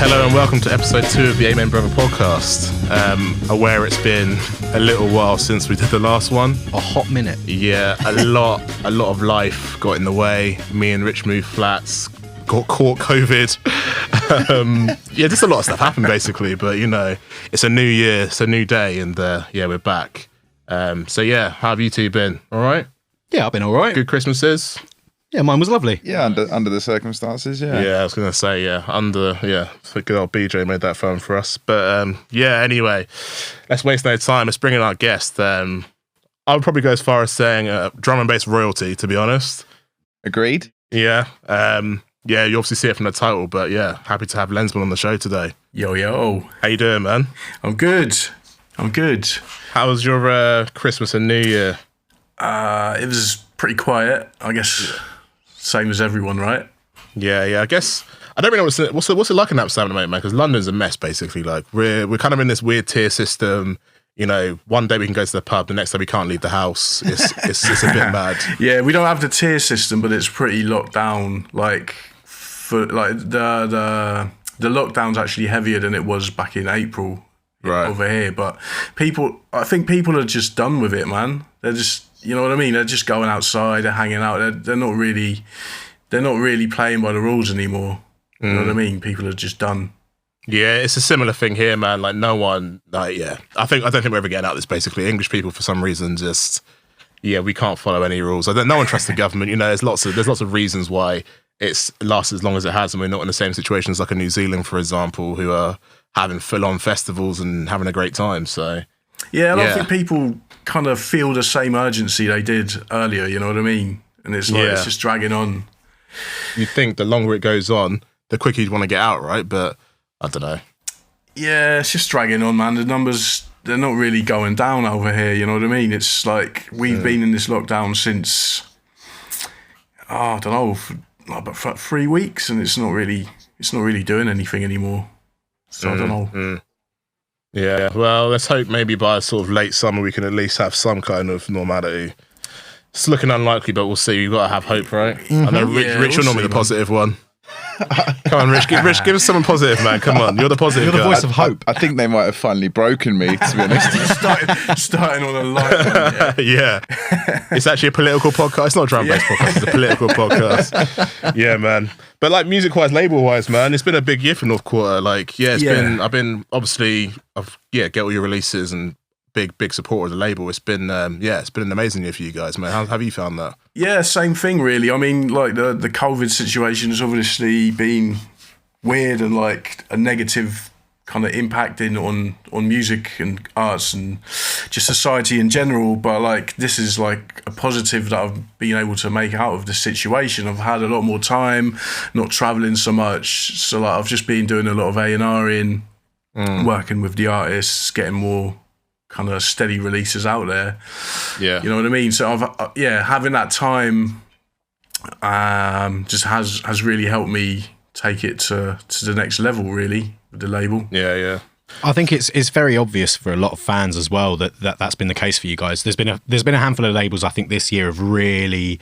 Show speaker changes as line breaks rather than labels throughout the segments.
Hello and welcome to episode 2 of the Amen Brother podcast. Aware it's been a little while since we did the last one.
A hot minute.
Yeah, a lot of life got in the way. Me and Rich moved flats, got caught COVID. Yeah, just a lot of stuff happened basically, but you know, it's a new year, it's a new day, and yeah, we're back. So yeah, how have you two been? All right?
Yeah, I've been all right.
Good Christmases?
Yeah, mine was lovely.
Yeah, under the circumstances, yeah.
Yeah, I was going to say, so good old BJ made that fun for us. But yeah, anyway, let's waste no time. Let's bring in our guest. I would probably go as far as saying drum and bass royalty, to be honest.
Agreed.
Yeah. Yeah, you obviously see it from the title, but yeah, happy to have Lenzman on the show today.
Yo.
How you doing, man?
I'm good.
How was your Christmas and New Year?
It was pretty quiet, I guess. Yeah. Same as everyone, right?
Yeah. I guess I don't really know what's it like in Amsterdam at the moment, man. Because London's a mess, basically. Like we're kind of in this weird tier system. You know, one day we can go to the pub, the next day we can't leave the house. It's a bit mad.
Yeah, we don't have the tier system, but it's pretty locked down. Like for the lockdown's actually heavier than it was back in April over here. But I think people are just done with it, man. They're just. You know what I mean? They're just going outside, they're hanging out. They're not really playing by the rules anymore. You know what I mean? People are just done.
Yeah, it's a similar thing here, man. Like no one, I don't think we're ever getting out of this. Basically, English people for some reason we can't follow any rules. No one trusts the government. You know, there's lots of reasons why it's lasted as long as it has, and we're not in the same situation as like a New Zealand, for example, who are having full-on festivals and having a great time. So.
Yeah, I don't think people kind of feel the same urgency they did earlier, you know what I mean? And it's like, it's just dragging on.
You'd think the longer it goes on, the quicker you'd want to get out, right? But I don't know.
Yeah, it's just dragging on, man. The numbers, they're not really going down over here, you know what I mean? It's like, we've been in this lockdown since, I don't know, about 3 weeks, and it's not really doing anything anymore. So I don't know.
Yeah, well, let's hope maybe by sort of late summer we can at least have some kind of normality. It's looking unlikely, but we'll see. We've got to have hope, right? I know Rich, you're normally the positive one. Come on, Rich, give us something positive, man. Come on, you're the positive guy.
You're the voice of hope.
I think they might have finally broken me, to be honest.
starting on a light one,
yeah. It's actually a political podcast. It's not a drum-based podcast, it's a political podcast. Yeah, man. But like music-wise, label-wise, man, it's been a big year for North Quarter. Like, I've been obviously, get all your releases and big support of the label. It's been it's been an amazing year for you guys, man. How have you found that?
Yeah, same thing really. I mean, like the COVID situation has obviously been weird and like a negative kind of impacting on music and arts and just society in general. But like this is like a positive that I've been able to make out of the situation. I've had a lot more time, not traveling so much. So like I've just been doing a lot of A&R working with the artists, getting more kind of steady releases out there. Yeah. You know what I mean? So having that time just has really helped me take it to the next level really with the label.
Yeah.
I think it's very obvious for a lot of fans as well that's been the case for you guys. There's been a handful of labels I think this year have really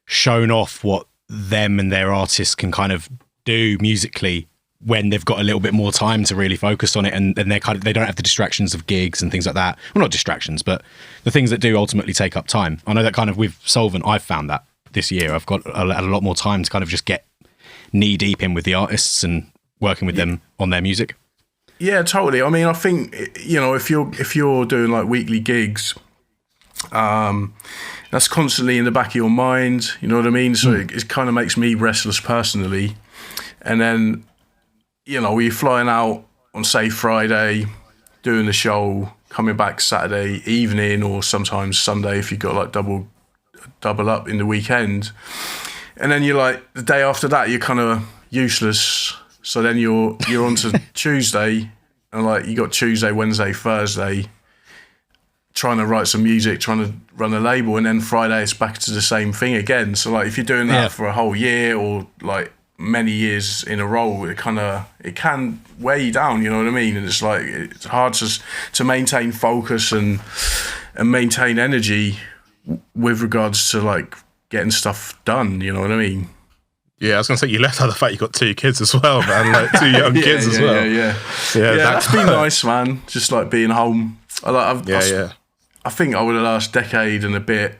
shown off what them and their artists can kind of do musically when they've got a little bit more time to really focus on it, and they don't have the distractions of gigs and things like that. Well, not distractions, but the things that do ultimately take up time. I know that kind of with Solvent, I've found that this year I've got a lot more time to kind of just get knee deep in with the artists and working with them on their music.
Yeah, totally. I mean, I think, you know, if you're doing like weekly gigs, that's constantly in the back of your mind. You know what I mean? So it kind of makes me restless personally, and then. You know, you're flying out on, say, Friday, doing the show, coming back Saturday evening or sometimes Sunday if you've got like double up in the weekend. And then you're like, the day after that, you're kind of useless. So then you're on to Tuesday, and like you got Tuesday, Wednesday, Thursday, trying to write some music, trying to run a label, and then Friday it's back to the same thing again. So like if you're doing that for a whole year or like many years in a row, it can weigh you down, you know what I mean? And it's like it's hard to maintain focus and maintain energy with regards to like getting stuff done, you know what I mean?
Yeah, I was gonna say you left out the fact you got 2 kids as well, man. Like 2 young kids as well.
Yeah,
That-
that's been nice, man. Just like being home. I think over the last decade and a bit,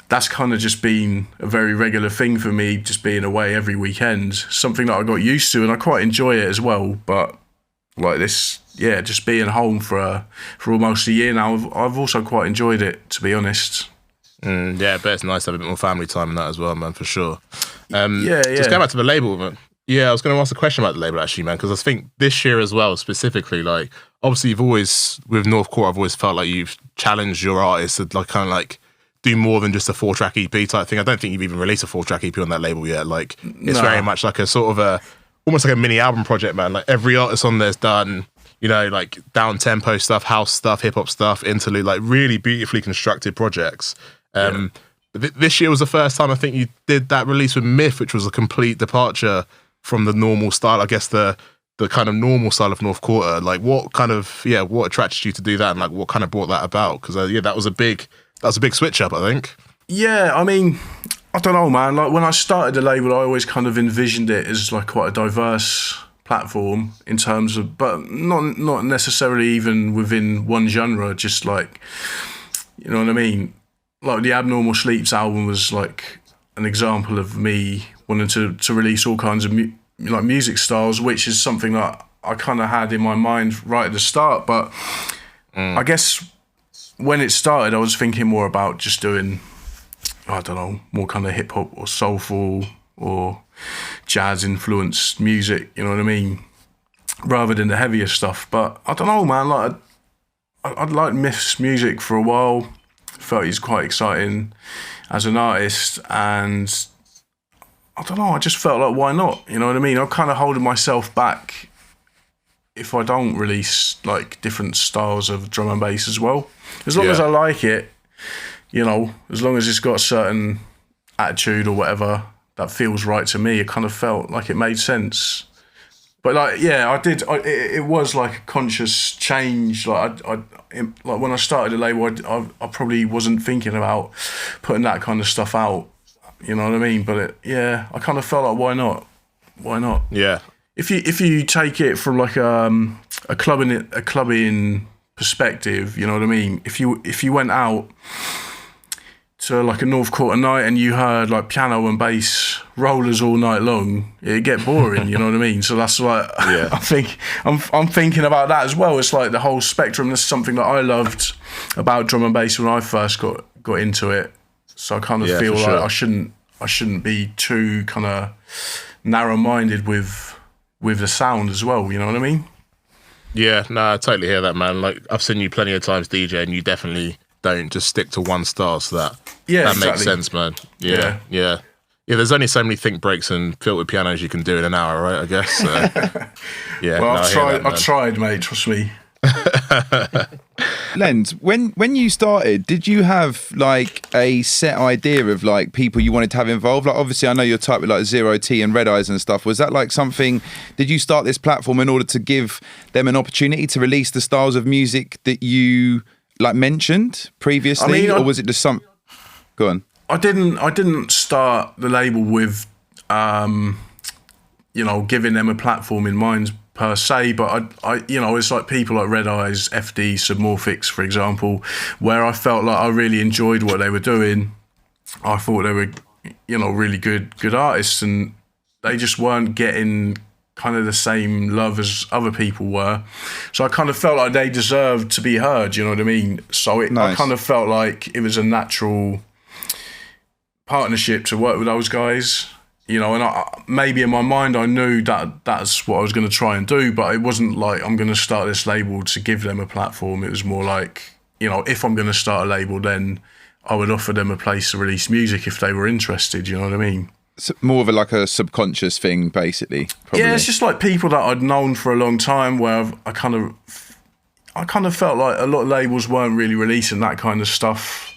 that's kind of just been a very regular thing for me, just being away every weekend. Something that I got used to, and I quite enjoy it as well. But like this, yeah, just being home for almost a year now, I've also quite enjoyed it, to be honest.
Yeah, but it's nice to have a bit more family time in that as well, man, for sure.
Yeah.
Just going back to the label, man. Yeah, I was going to ask a question about the label actually, man, because I think this year as well, specifically, like obviously you've always with North Court, I've always felt like you've challenged your artists to like kind of like do more than just a 4-track EP type thing. I don't think you've even released a 4-track EP on that label yet. Like it's very much like a sort of almost like a mini album project, man. Like every artist on there's done, you know, like down tempo stuff, house stuff, hip hop stuff, interlude, like really beautifully constructed projects. This year was the first time I think you did that release with Myth, which was a complete departure from the normal style. I guess the kind of normal style of North Quarter. Like what attracted you to do that, and like what kind of brought that about? Because that was a big switch up, I think.
Yeah, I mean, I don't know, man. Like when I started the label, I always kind of envisioned it as like quite a diverse platform in terms of, but not necessarily even within one genre. Just like, you know what I mean. Like the Abnormal Sleeps album was like an example of me wanting to release all kinds of music styles, which is something that I kind of had in my mind right at the start. But I guess when it started, I was thinking more about just doing, I don't know, more kind of hip hop or soulful or jazz influenced music, you know what I mean? Rather than the heavier stuff. But I don't know, man, like I'd liked Myth's music for a while. Felt he's quite exciting as an artist, and I don't know, I just felt like why not, you know what I mean? I'm kind of holding myself back if I don't release like different styles of drum and bass as well, as long as I like it, you know, as long as it's got a certain attitude or whatever that feels right to me. It kind of felt like it made sense. But like, yeah, it was like a conscious change. Like like when I started the label, I probably wasn't thinking about putting that kind of stuff out. You know what I mean? But I kind of felt like why not? Why not?
Yeah.
If you take it from like a clubbing perspective, you know what I mean? If you went out to like a North Quarter night and you heard like piano and bass rollers all night long, it'd get boring, you know what I mean? So that's why I'm thinking about that as well. It's like the whole spectrum. That's something that I loved about drum and bass when I first got into it. So I kind of feel like I shouldn't be too kind of narrow-minded with the sound as well, you know what I mean?
Yeah, no, I totally hear that, man. Like I've seen you plenty of times DJ, and you definitely don't just stick to one style, so that makes sense, man. Yeah. There's only so many think breaks and filtered pianos you can do in an hour, right? I guess. So, yeah.
Well, I've tried, mate. Trust me.
Lenz, when you started, did you have like a set idea of like people you wanted to have involved? Like obviously I know you're type with like Zero T and Red Eyes and stuff. Was that like something, did you start this platform in order to give them an opportunity to release the styles of music that you like mentioned previously? Or was it just some... Go on.
I didn't start the label with giving them a platform in mind per se, but I it's like people like Red Eyes, FD, Submorphics, for example, where I felt like I really enjoyed what they were doing. I thought they were, really good artists, and they just weren't getting kind of the same love as other people were. So I kind of felt like they deserved to be heard, you know what I mean? So I kind of felt like it was a natural partnership to work with those guys. And maybe in my mind I knew that that's what I was going to try and do, but it wasn't like I'm going to start this label to give them a platform. It was more like, if I'm going to start a label, then I would offer them a place to release music if they were interested, you know what I mean?
So more of like a subconscious thing, basically. Probably.
Yeah, it's just like people that I'd known for a long time, where I kind of felt like a lot of labels weren't really releasing that kind of stuff.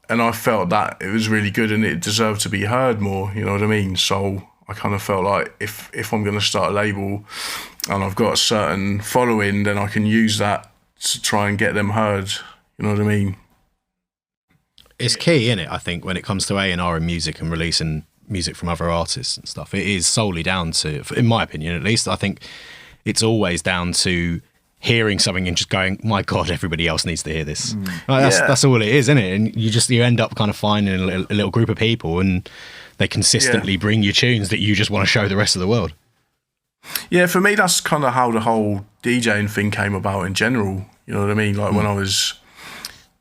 And I felt that it was really good and it deserved to be heard more, you know what I mean? So I kind of felt like if I'm going to start a label and I've got a certain following, then I can use that to try and get them heard, you know what I mean?
It's key, isn't it, I think, when it comes to A&R and music and releasing music from other artists and stuff. It is solely down to, in my opinion at least, I think it's always down to hearing something and just going, my God, everybody else needs to hear this. Like, that's all it is, isn't it? And you end up kind of finding a little group of people, and they consistently bring you tunes that you just want to show the rest of the world.
Yeah, for me, that's kind of how the whole DJing thing came about in general. You know what I mean? Like when I was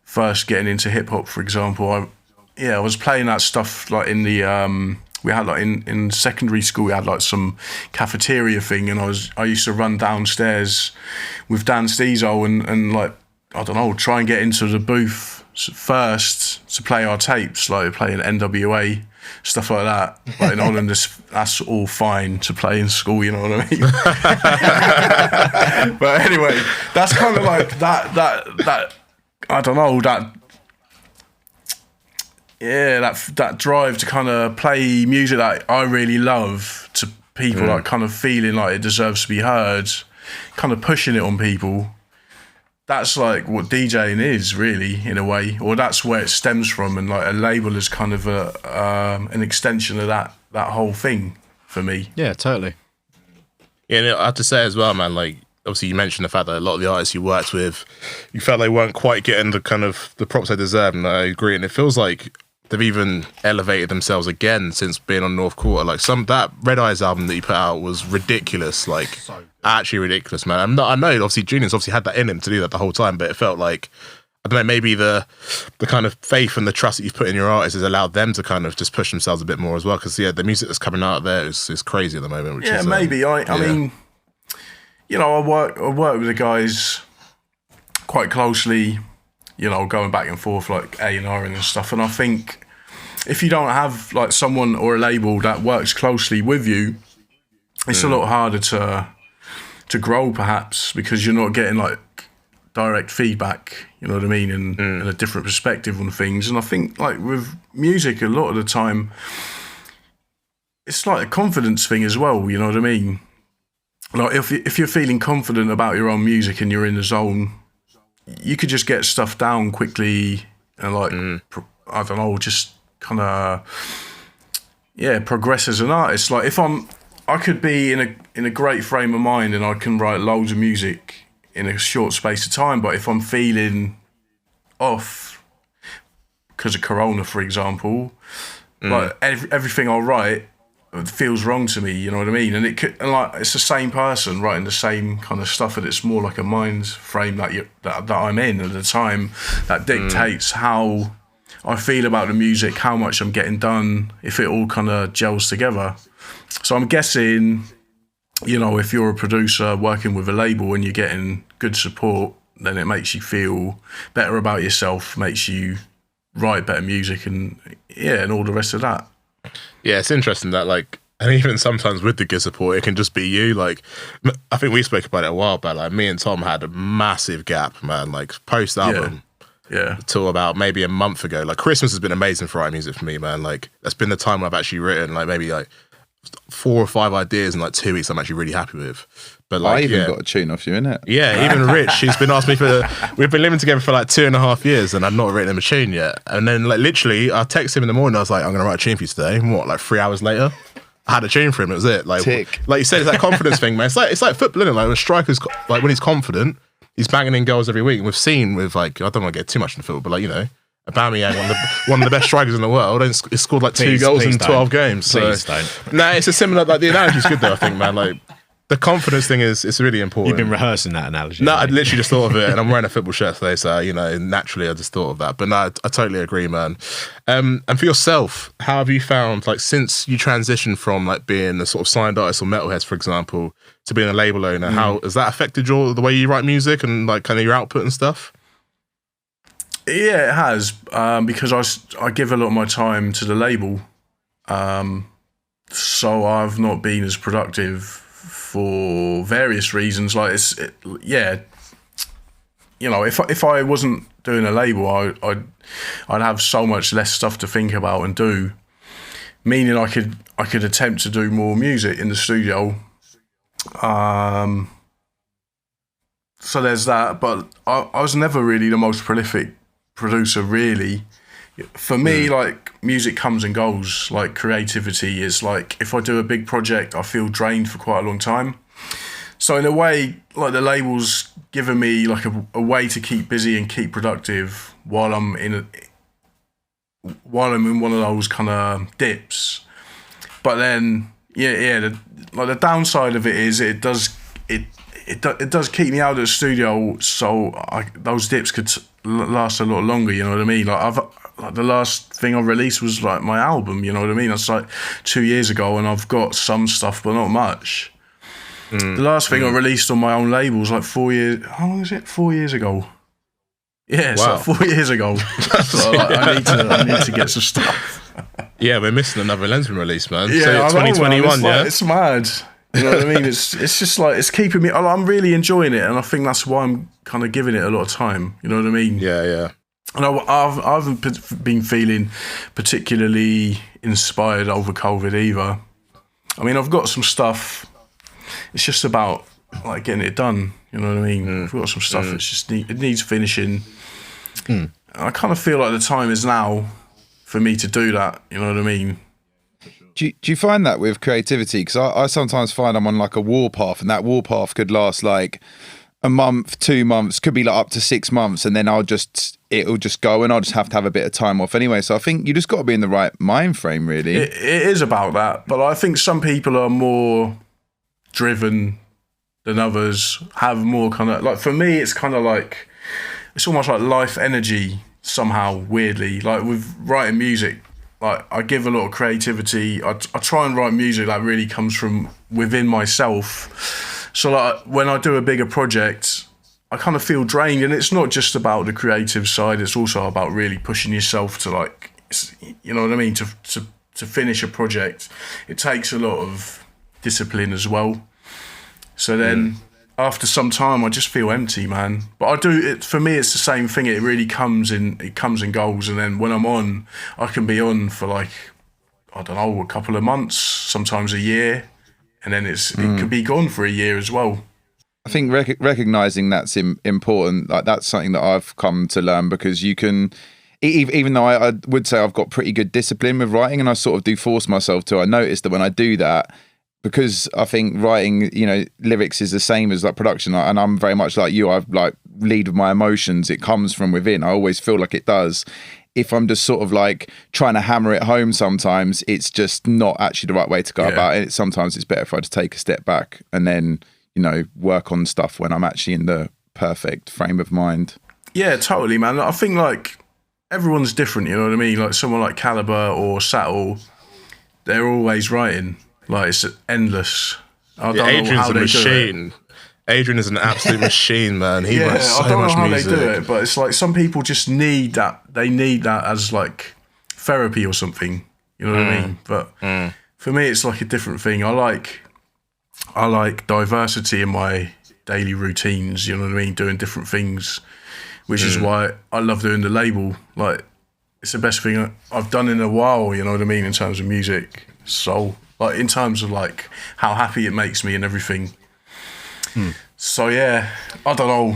first getting into hip hop, for example, I was playing that stuff like in the we had like in secondary school, we had like some cafeteria thing, and I used to run downstairs with Dan Steezo and like, I don't know, try and get into the booth first to play our tapes, like playing NWA, stuff like that. Like in Holland, that's all fine to play in school, you know what I mean? But anyway, that's kind of like that I don't know, that drive to kind of play music that I really love to people, like kind of feeling like it deserves to be heard, kind of pushing it on people. That's like what DJing is, really, in a way, or that's where it stems from. And like a label is kind of an extension of that whole thing for me.
Yeah, totally.
Yeah, and I have to say as well, man, like, obviously you mentioned the fact that a lot of the artists you worked with, you felt they weren't quite getting the kind of the props they deserve, and I agree. And it feels like they've even elevated themselves again since being on North Quarter. Like that Red Eyes album that you put out was ridiculous, like actually ridiculous, man. I know obviously Junior's obviously had that in him to do that the whole time, but it felt like, I don't know, maybe the kind of faith and the trust that you've put in your artists has allowed them to kind of just push themselves a bit more as well. Because the music that's coming out of there is crazy at the moment. Which is,
maybe. I mean, you know, I work with the guys quite closely, you know, going back and forth like A&R and stuff. And I think if you don't have like someone or a label that works closely with you, it's a lot harder to grow, perhaps, because you're not getting like direct feedback, you know what I mean, and a different perspective on things. And I think like with music, a lot of the time, it's like a confidence thing as well, you know what I mean? Like if you're feeling confident about your own music and you're in the zone, you could just get stuff down quickly and like, I don't know, just kind of, progress as an artist. Like I could be in a great frame of mind and I can write loads of music in a short space of time, but if I'm feeling off because of Corona, for example, like everything I write feels wrong to me, you know what I mean? And it's the same person writing the same kind of stuff, and it's more like a mind frame that I'm in at the time that dictates how I feel about the music, how much I'm getting done, if it all kind of gels together. So I'm guessing, you know, if you're a producer working with a label and you're getting good support, then it makes you feel better about yourself, makes you write better music, and all the rest of that.
Yeah, it's interesting that, like, and even sometimes with the good support, it can just be you. Like, I think we spoke about it a while back. Like, me and Tom had a massive gap, man. Like, post album, till about maybe a month ago. Like, Christmas has been amazing for writing music for me, man. Like, that's been the time I've actually written like maybe like 4 or 5 ideas in like 2 weeks. I'm actually really happy with. But like,
I even got a tune off you, innit?
Yeah, even Rich, he's been asking me we've been living together for like 2.5 years and I've not written him a tune yet. And then like literally, I texted him in the morning, I was like, I'm going to write a tune for you today. And what, like 3 hours later, I had a tune for him, it was it. Like, like you said, it's that confidence thing, man. It's like football, isn't it? Like when a striker's, like when he's confident, he's banging in goals every week. And we've seen with like, I don't want to get too much into football, but like, you know, Aubameyang, one of the best strikers in the world, and he's scored like 2 goals in 12 games.
Please don't.
No, it's a similar, like the analogy's good though, I think, man. Like, the confidence thing is really important.
You've been rehearsing that analogy.
No, I literally just thought of it, and I'm wearing a football shirt today, so you know, naturally, I just thought of that. But no, I totally agree, man. And for yourself, how have you found, like, since you transitioned from like being a sort of signed artist or metalheads, for example, to being a label owner? How has that affected the way you write music and like kind of your output and stuff?
Yeah, it has, because I give a lot of my time to the label, so I've not been as productive for various reasons. Like you know, if I wasn't doing a label, I'd have so much less stuff to think about and do, meaning I could attempt to do more music in the studio. So there's that, but I was never really the most prolific producer, really, For me, like, music comes and goes. Like, creativity is like, if I do a big project, I feel drained for quite a long time. So in a way, like, the label's given me like a way to keep busy and keep productive while I'm in one of those kind of dips. But then, the downside of it is it does keep me out of the studio, so those dips could last a lot longer. You know what I mean? Like the last thing I released was like my album. You know what I mean? That's like 2 years ago, and I've got some stuff, but not much. The last thing I released on my own label was like 4 years. How long is it? 4 years ago. Yeah, it's like 4 years ago. So I need to get some stuff.
Yeah, we're missing another Lenzman release, man.
Yeah,
so 2021,
it's mad. You know what I mean? It's just like, it's keeping me. I'm really enjoying it, and I think that's why I'm kind of giving it a lot of time. You know what I mean?
Yeah.
And I haven't been feeling particularly inspired over COVID either. I mean, I've got some stuff. It's just about like getting it done. You know what I mean? I've got some stuff. It's just it needs finishing. I kind of feel like the time is now for me to do that. You know what I mean?
Do you find that with creativity? Because I sometimes find I'm on like a warpath, and that warpath could last like a month, 2 months, could be like up to 6 months, and then it'll just go, and I'll just have to have a bit of time off anyway. So I think you just got to be in the right mind frame, really.
It is about that, but I think some people are more driven than others, have more kind of like, for me it's kind of like, it's almost like life energy somehow, weirdly. Like with writing music, like I give a lot of creativity. I try and write music that really comes from within myself. So like when I do a bigger project, I kind of feel drained, and it's not just about the creative side, it's also about really pushing yourself to, like, you know what I mean, to finish a project. It takes a lot of discipline as well. So then after some time I just feel empty, man. But I do it, for me it's the same thing. It really comes and goes, and then when I'm on, I can be on for like, I don't know, a couple of months, sometimes a year, and then it could be gone for a year as well.
I think recognizing that's important. Like, that's something that I've come to learn, because you can, even though I would say I've got pretty good discipline with writing, and I sort of do force myself to, I notice that when I do that, because I think writing, you know, lyrics is the same as like production, and I'm very much like you. I like lead with my emotions. It comes from within. I always feel like it does. If I'm just sort of like trying to hammer it home, sometimes it's just not actually the right way to go about it. Sometimes it's better if I just take a step back and then, you know, work on stuff when I'm actually in the perfect frame of mind.
Yeah, totally, man. I think like everyone's different, you know what I mean? Like someone like Caliber or Sattel, they're always writing. Like, it's endless. I don't know
Adrian's
how
a
they
machine.
do it.
Adrian is an absolute machine, man. He writes so much music.
I don't know how they do it, but it's like some people just need that. They need that as like therapy or something. You know what I mean? But for me, it's like a different thing. I like diversity in my daily routines. You know what I mean? Doing different things, which is why I love doing the label. Like, it's the best thing I've done in a while. You know what I mean? In terms of music, soul. Like, in terms of like how happy it makes me and everything. So yeah, I don't know.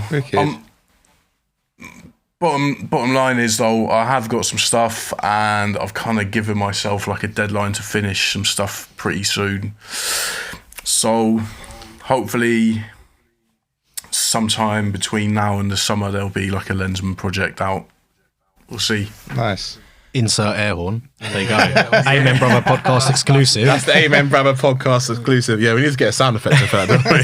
Bottom line is though, I have got some stuff, and I've kind of given myself like a deadline to finish some stuff pretty soon. So hopefully sometime between now and the summer there'll be like a Lenzman project out. We'll see.
Nice.
Insert air horn. There you go. Amen Brother podcast exclusive.
That's the Amen Brother podcast exclusive. Yeah, we need to get a sound effect for that, don't we?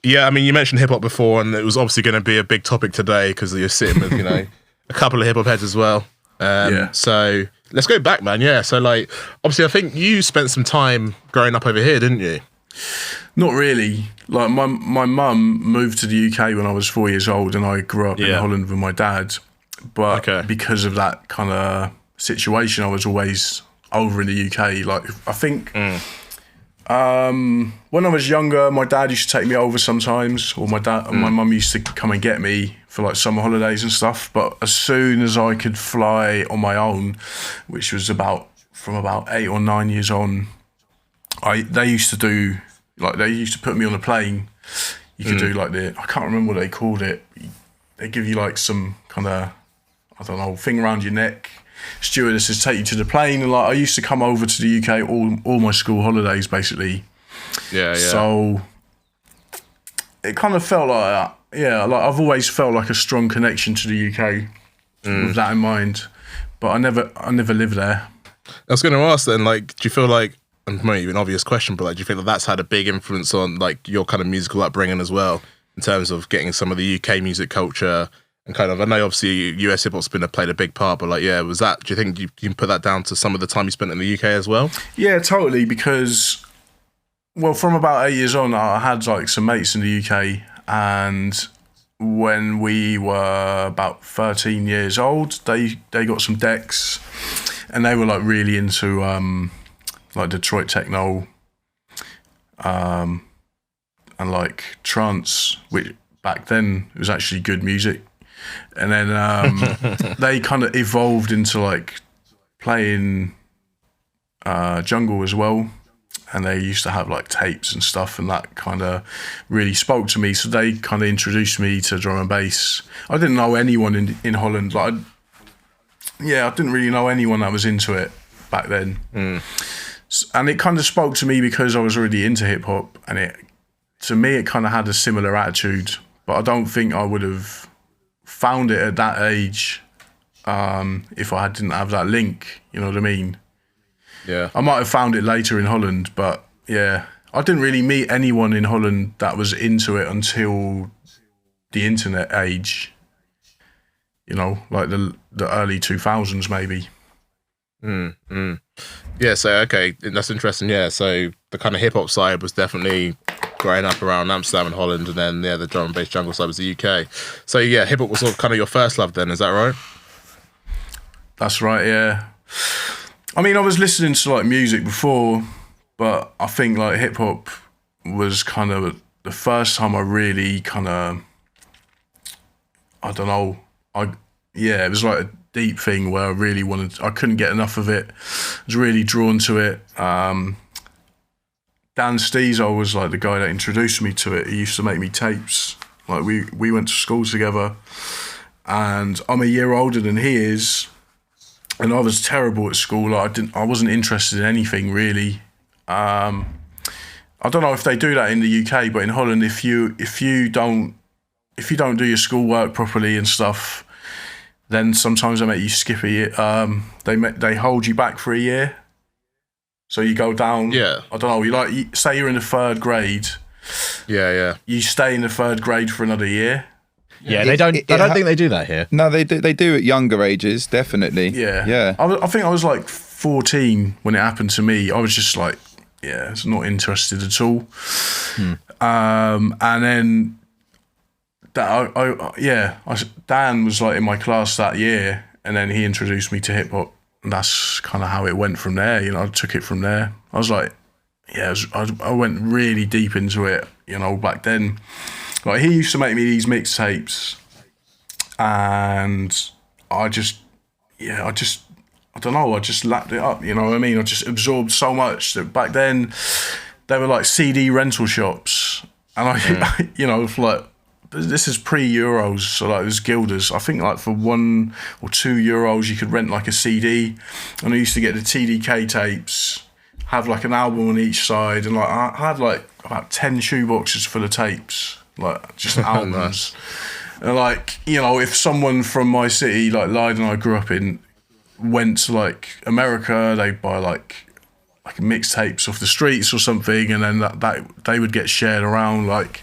Yeah, I mean, you mentioned hip hop before, and it was obviously going to be a big topic today because you're sitting with, you know, a couple of hip hop heads as well. So let's go back, man. Yeah, so like, obviously, I think you spent some time growing up over here, didn't you?
Not really. Like, my mum moved to the UK when I was 4 years old, and I grew up in Holland with my dad. But because of that kind of situation, I was always over in the UK. Like, I think when I was younger, my dad used to take me over sometimes, or my mum used to come and get me for like summer holidays and stuff. But as soon as I could fly on my own, which was from about 8 or 9 years on, they used to do, like, they used to put me on a plane. You could do like I can't remember what they called it. They give you like some kind of, I don't know, thing around your neck. Stewardesses take you to the plane, and like I used to come over to the UK all my school holidays basically.
Yeah.
So it kind of felt like that. Yeah, like I've always felt like a strong connection to the UK with that in mind. But I never lived there.
I was going to ask then, like, do you feel like, and maybe an obvious question, but like, do you think that that's had a big influence on like your kind of musical upbringing as well, in terms of getting some of the UK music culture and kind of, I know obviously US hip hop's played a big part, but like, yeah, was that, do you think you can put that down to some of the time you spent in the UK as well?
Yeah, totally, because, well, from about 8 years on, I had like some mates in the UK, and when we were about 13 years old, they got some decks, and they were like really into like Detroit techno, and like trance, which back then it was actually good music. And then they kind of evolved into like playing jungle as well. And they used to have like tapes and stuff, and that kind of really spoke to me. So they kind of introduced me to drum and bass. I didn't know anyone in Holland. Like, I didn't really know anyone that was into it back then. And it kind of spoke to me because I was already into hip hop, and to me it kind of had a similar attitude. But I don't think I would have found it at that age if I didn't have that link. You know what I mean?
Yeah,
I might have found it later in Holland, but yeah, I didn't really meet anyone in Holland that was into it until the internet age. You know, like the early 2000s maybe.
Yeah, so okay, that's interesting. Yeah, so the kind of hip hop side was definitely growing up around Amsterdam and Holland, and then the drum and bass jungle side was the UK. So yeah, hip hop was sort of kind of your first love then, is that right?
That's right, yeah. I mean, I was listening to like music before, but I think like hip hop was kind of the first time I really kind of, I don't know, it was like a deep thing where I couldn't get enough of it. I was really drawn to it. Dan Steezo was like the guy that introduced me to it. He used to make me tapes. Like we went to school together, and I'm a year older than he is. And I was terrible at school. Like I wasn't interested in anything really. I don't know if they do that in the UK, but in Holland, if you don't do your schoolwork properly and stuff, then sometimes they make you skip a year. They hold you back for a year, so you go down.
Yeah.
I don't know. Say you're in the third grade.
Yeah.
You stay in the third grade for another year.
Yeah, I don't think they do that here.
No, they do at younger ages, definitely.
Yeah. I think I was like 14 when it happened to me. I was just like, it's not interested at all. And then Dan was like in my class that year, and then he introduced me to hip hop, and that's kind of how it went from there. You know, I took it from there. I was like, I went really deep into it. You know, back then. Like, he used to make me these mixtapes, and I don't know, I just lapped it up, you know what I mean? I just absorbed so much that back then they were like CD rental shops, and I you know, like, this is pre-Euros, so like, it was guilders. I think like for €1 or €2 you could rent like a CD, and I used to get the TDK tapes, have like an album on each side, and like I had like about 10 shoeboxes full of tapes. Like, just albums. Nice. And like, you know, if someone from my city, like Leiden I grew up in, went to like America, they'd buy like mixtapes off the streets or something, and then that they would get shared around. Like,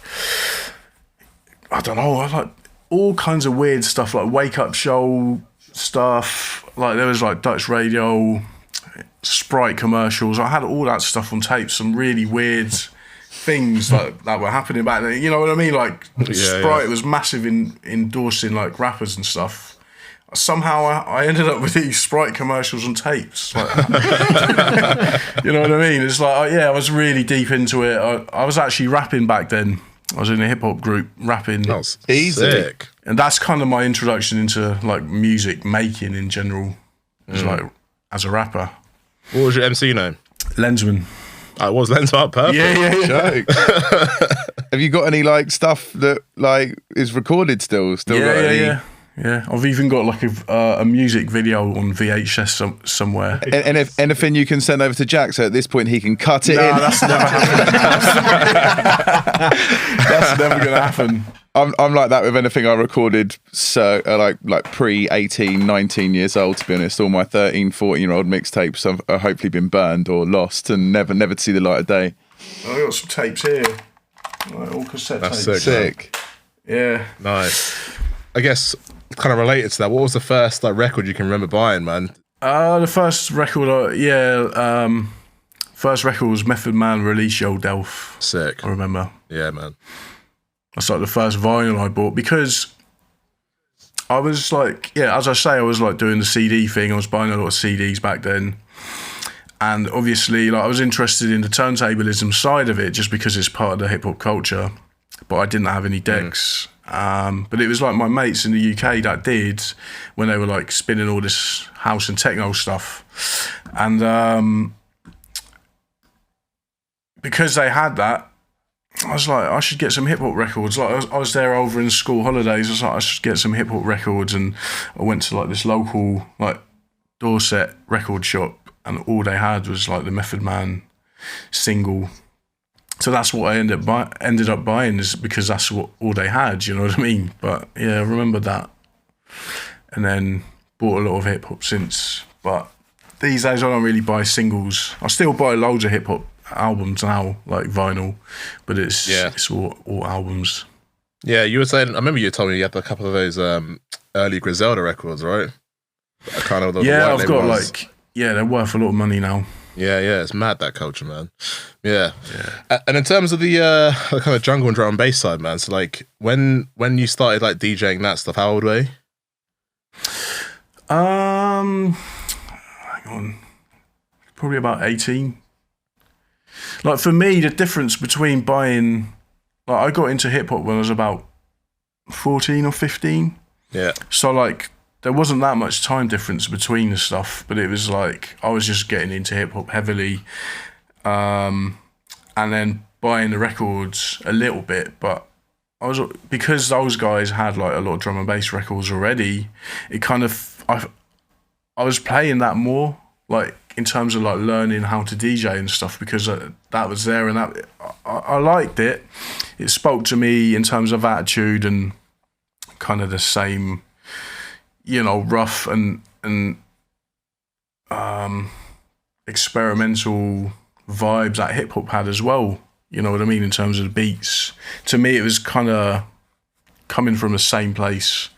I don't know, like all kinds of weird stuff, like Wake Up Show stuff. Like, there was like Dutch radio, Sprite commercials. I had all that stuff on tape, some really weird things like that were happening back then. You know what I mean? Like, Sprite was massive in endorsing like rappers and stuff. Somehow I ended up with these Sprite commercials on tapes. Like, you know what I mean? It's like, I was really deep into it. I was actually rapping back then. I was in a hip hop group rapping.
That's
easy.
Sick.
And that's kind of my introduction into like music making in general. It's like, as a rapper.
What was your MC name?
Lenzman.
I was Lenzman, perfect.
Yeah.
Joke. Have you got any like stuff that like is recorded still?
Yeah. I've even got like a music video on VHS somewhere.
And if anything you can send over to Jack, so at this point he can cut it in.
That's never happening. That's never gonna happen.
I'm like that with anything I recorded, so like pre 18, 19 years old, to be honest. All my 13, 14-year-old mixtapes have hopefully been burned or lost and never to see the light of day.
I got some tapes here, like all cassette
That's
tapes.
Sick.
Yeah.
Nice. I guess kind of related to that, what was the first like record you can remember buying, man?
The first record, first record was Method Man Release Yo Delph.
Sick.
I remember.
Yeah, man.
That's like the first vinyl I bought because I was like, as I say, I was like doing the CD thing. I was buying a lot of CDs back then. And obviously, like I was interested in the turntablism side of it just because it's part of the hip hop culture. But I didn't have any decks. But it was like my mates in the UK that did when they were like spinning all this house and techno stuff. And because they had that, I was like, I should get some hip hop records. Like I was there over in school holidays. I was like, I should get some hip hop records, and I went to like this local like Dorset record shop, and all they had was like the Method Man single. So that's what I ended up buying, is because that's what all they had. You know what I mean? But yeah, I remember that, and then bought a lot of hip hop since. But these days I don't really buy singles. I still buy loads of hip hop albums now, like vinyl, but it's all albums.
Yeah, you were saying, I remember you told me you had a couple of those early Griselda records, right? Kind of
I've got like, they're worth a lot of money now.
Yeah, it's mad, that culture, man. Yeah. And in terms of the kind of jungle and drum and bass side, man, so like when you started like DJing that stuff, how old were you?
Hang on, probably about 18. Like for me, the difference between buying, like I got into hip hop when I was about 14 or 15.
Yeah.
So like there wasn't that much time difference between the stuff, but it was like I was just getting into hip hop heavily, and then buying the records a little bit. But because those guys had like a lot of drum and bass records already, it kind of I was playing that more, like in terms of like learning how to DJ and stuff, because that was there, and that I liked it. It spoke to me in terms of attitude and kind of the same, rough and experimental vibes that hip hop had as well. You know what I mean? In terms of the beats, to me it was kind of coming from the same place.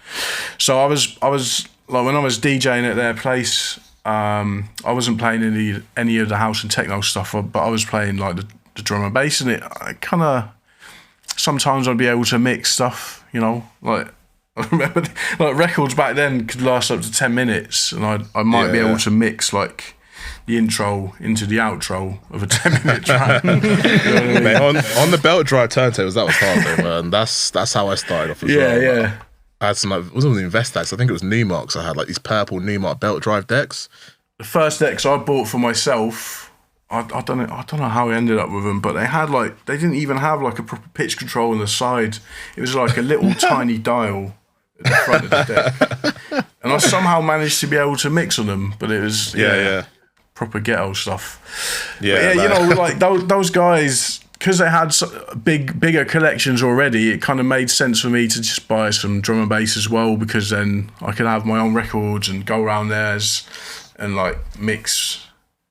So I was like, when I was DJing at their place, I wasn't playing any of the house and techno stuff, but I was playing like the drum and bass, and I kind of sometimes I'd be able to mix stuff, like I remember like records back then could last up to 10 minutes, and I might be able to mix like the intro into the outro of a 10-minute track. You know what I mean?
Mate, on the belt drive turntables, that was hard though, man. That's how I started off as well.
Yeah.
Like, I had some, it wasn't even Investex, I think it was Newmarks. I had like these purple Newmark belt drive decks.
The first decks I bought for myself, I don't know how I ended up with them, but they didn't even have like a proper pitch control on the side. It was like a little tiny dial at the front of the deck, and I somehow managed to be able to mix on them. But it was proper ghetto stuff.
Yeah,
but like those guys, because they had bigger collections already, it kind of made sense for me to just buy some drum and bass as well, because then I could have my own records and go around theirs and like mix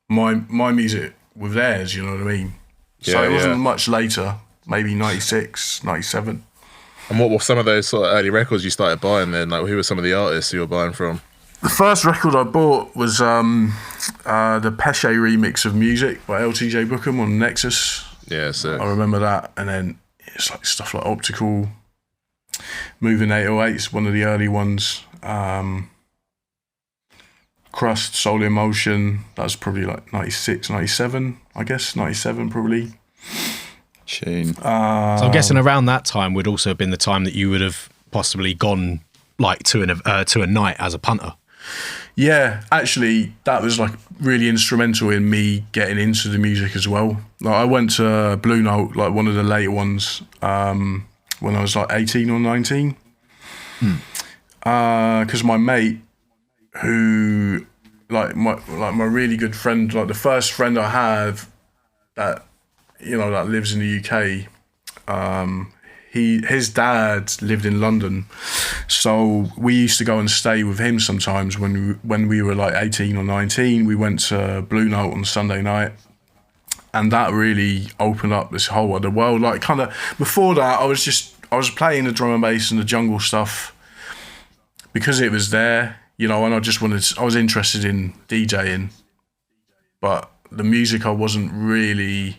my music with theirs, you know what I mean? So it wasn't much later, maybe 96, 97.
And what were some of those sort of early records you started buying then? Like, who were some of the artists you were buying from?
The first record I bought was the Pesce remix of Music by LTJ Bookham on Nexus.
Yeah, sick.
I remember that. And then it's like stuff like Optical, Moving 808's one of the early ones. Crust, Soul in Motion, that was probably like 96, 97, I guess, 97 probably.
Tune.
So I'm guessing around that time would also have been the time that you would have possibly gone like to a night as a punter.
Yeah, actually, that was like really instrumental in me getting into the music as well. Like I went to Blue Note, like one of the later ones, when I was like 18 or 19. Because my mate, who like my really good friend, like the first friend I have that that lives in the UK. His dad lived in London, so we used to go and stay with him sometimes when we were like 18 or 19. We went to Blue Note on Sunday night, and that really opened up this whole other world. Like kind of before that, I was playing the drum and bass and the jungle stuff because it was there, and I was interested in DJing, but the music I wasn't really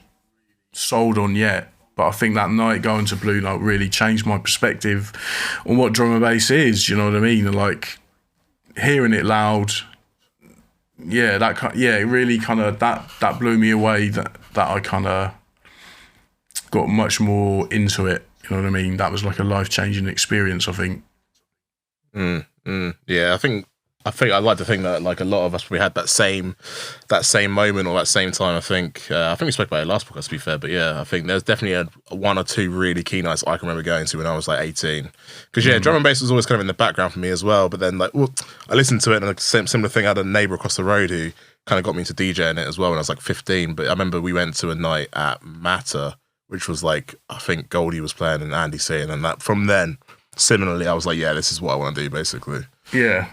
sold on yet. But I think that night going to Blue Note really changed my perspective on what drum and bass is. You know what I mean? And like hearing it loud, it really kind of that blew me away. That I kind of got much more into it. You know what I mean? That was like a life-changing experience, I think.
Yeah, I think I'd like to think that like a lot of us, we had that same moment or that same time. I think we spoke about it last podcast, to be fair, but yeah, I think there's definitely one or two really key nights I can remember going to when I was like 18. Because drum and bass was always kind of in the background for me as well. But then like, I listened to it, and a similar thing. I had a neighbour across the road who kind of got me into DJing it as well when I was like 15. But I remember we went to a night at Matter, which was like, I think Goldie was playing and Andy singing, and that from then, similarly, I was like, yeah, this is what I want to do, basically.
Yeah.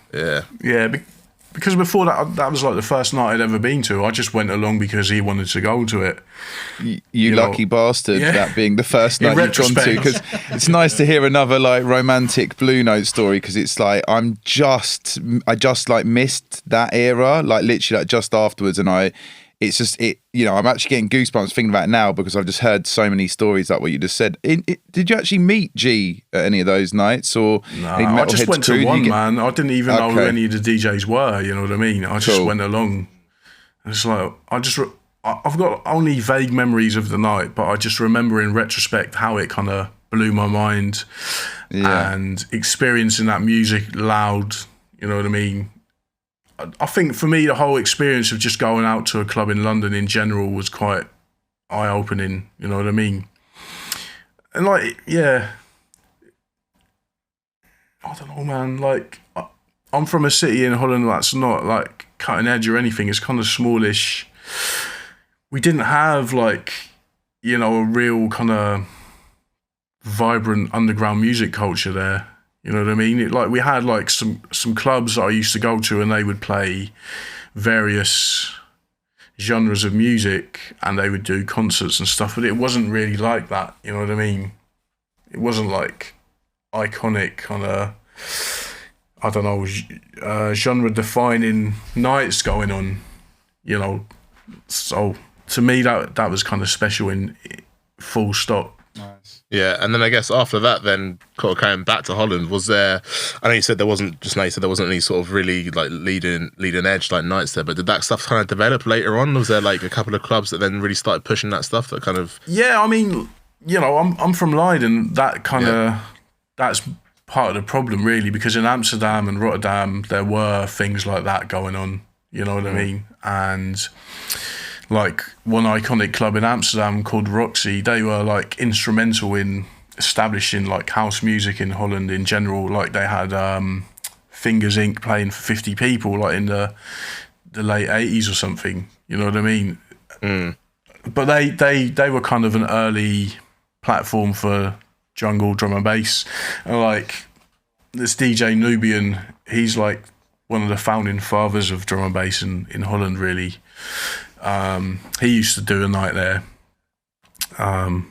Because before that was like the first night I'd ever been to. I just went along because he wanted to go to it.
You lucky bastard, that being the first night you've gone to. Because it's nice to hear another like romantic Blue Note story, because it's like I just like missed that era, like literally like just afterwards, and I'm actually getting goosebumps thinking about it now because I've just heard so many stories like what you just said. Did you actually meet G at any of those nights, or
no? I just went to one, man. I didn't even know who any of the DJs were. You know what I mean? I just went along. It's like I've got only vague memories of the night, but I just remember in retrospect how it kind of blew my mind, and experiencing that music loud. You know what I mean? I think for me, the whole experience of just going out to a club in London in general was quite eye-opening, you know what I mean? And like, yeah, I don't know, man, like, I'm from a city in Holland that's not like cutting edge or anything. It's kind of smallish. We didn't have like, a real kind of vibrant underground music culture there. You know what I mean? We had like some clubs that I used to go to, and they would play various genres of music, and they would do concerts and stuff, but it wasn't really like that. You know what I mean? It wasn't like iconic kind of, I don't know, genre-defining nights going on. So to me that was kind of special in full stop.
Nice.
Yeah, and then I guess after that, then kind of coming back to Holland, was there? I know you said there wasn't any sort of really like leading edge like nights there, but did that stuff kind of develop later on? Was there like a couple of clubs that then really started pushing that stuff that kind of?
Yeah, I mean, I'm from Leiden. That kind of that's part of the problem really, because in Amsterdam and Rotterdam there were things like that going on. You know what I mean? And like one iconic club in Amsterdam called Roxy, they were like instrumental in establishing like house music in Holland in general. Like they had Fingers Inc. playing for 50 people like in the late 80s or something. You know what I mean? But they were kind of an early platform for jungle drum and bass. And like this DJ Nubian, he's like one of the founding fathers of drum and bass in Holland really. He used to do a night there, and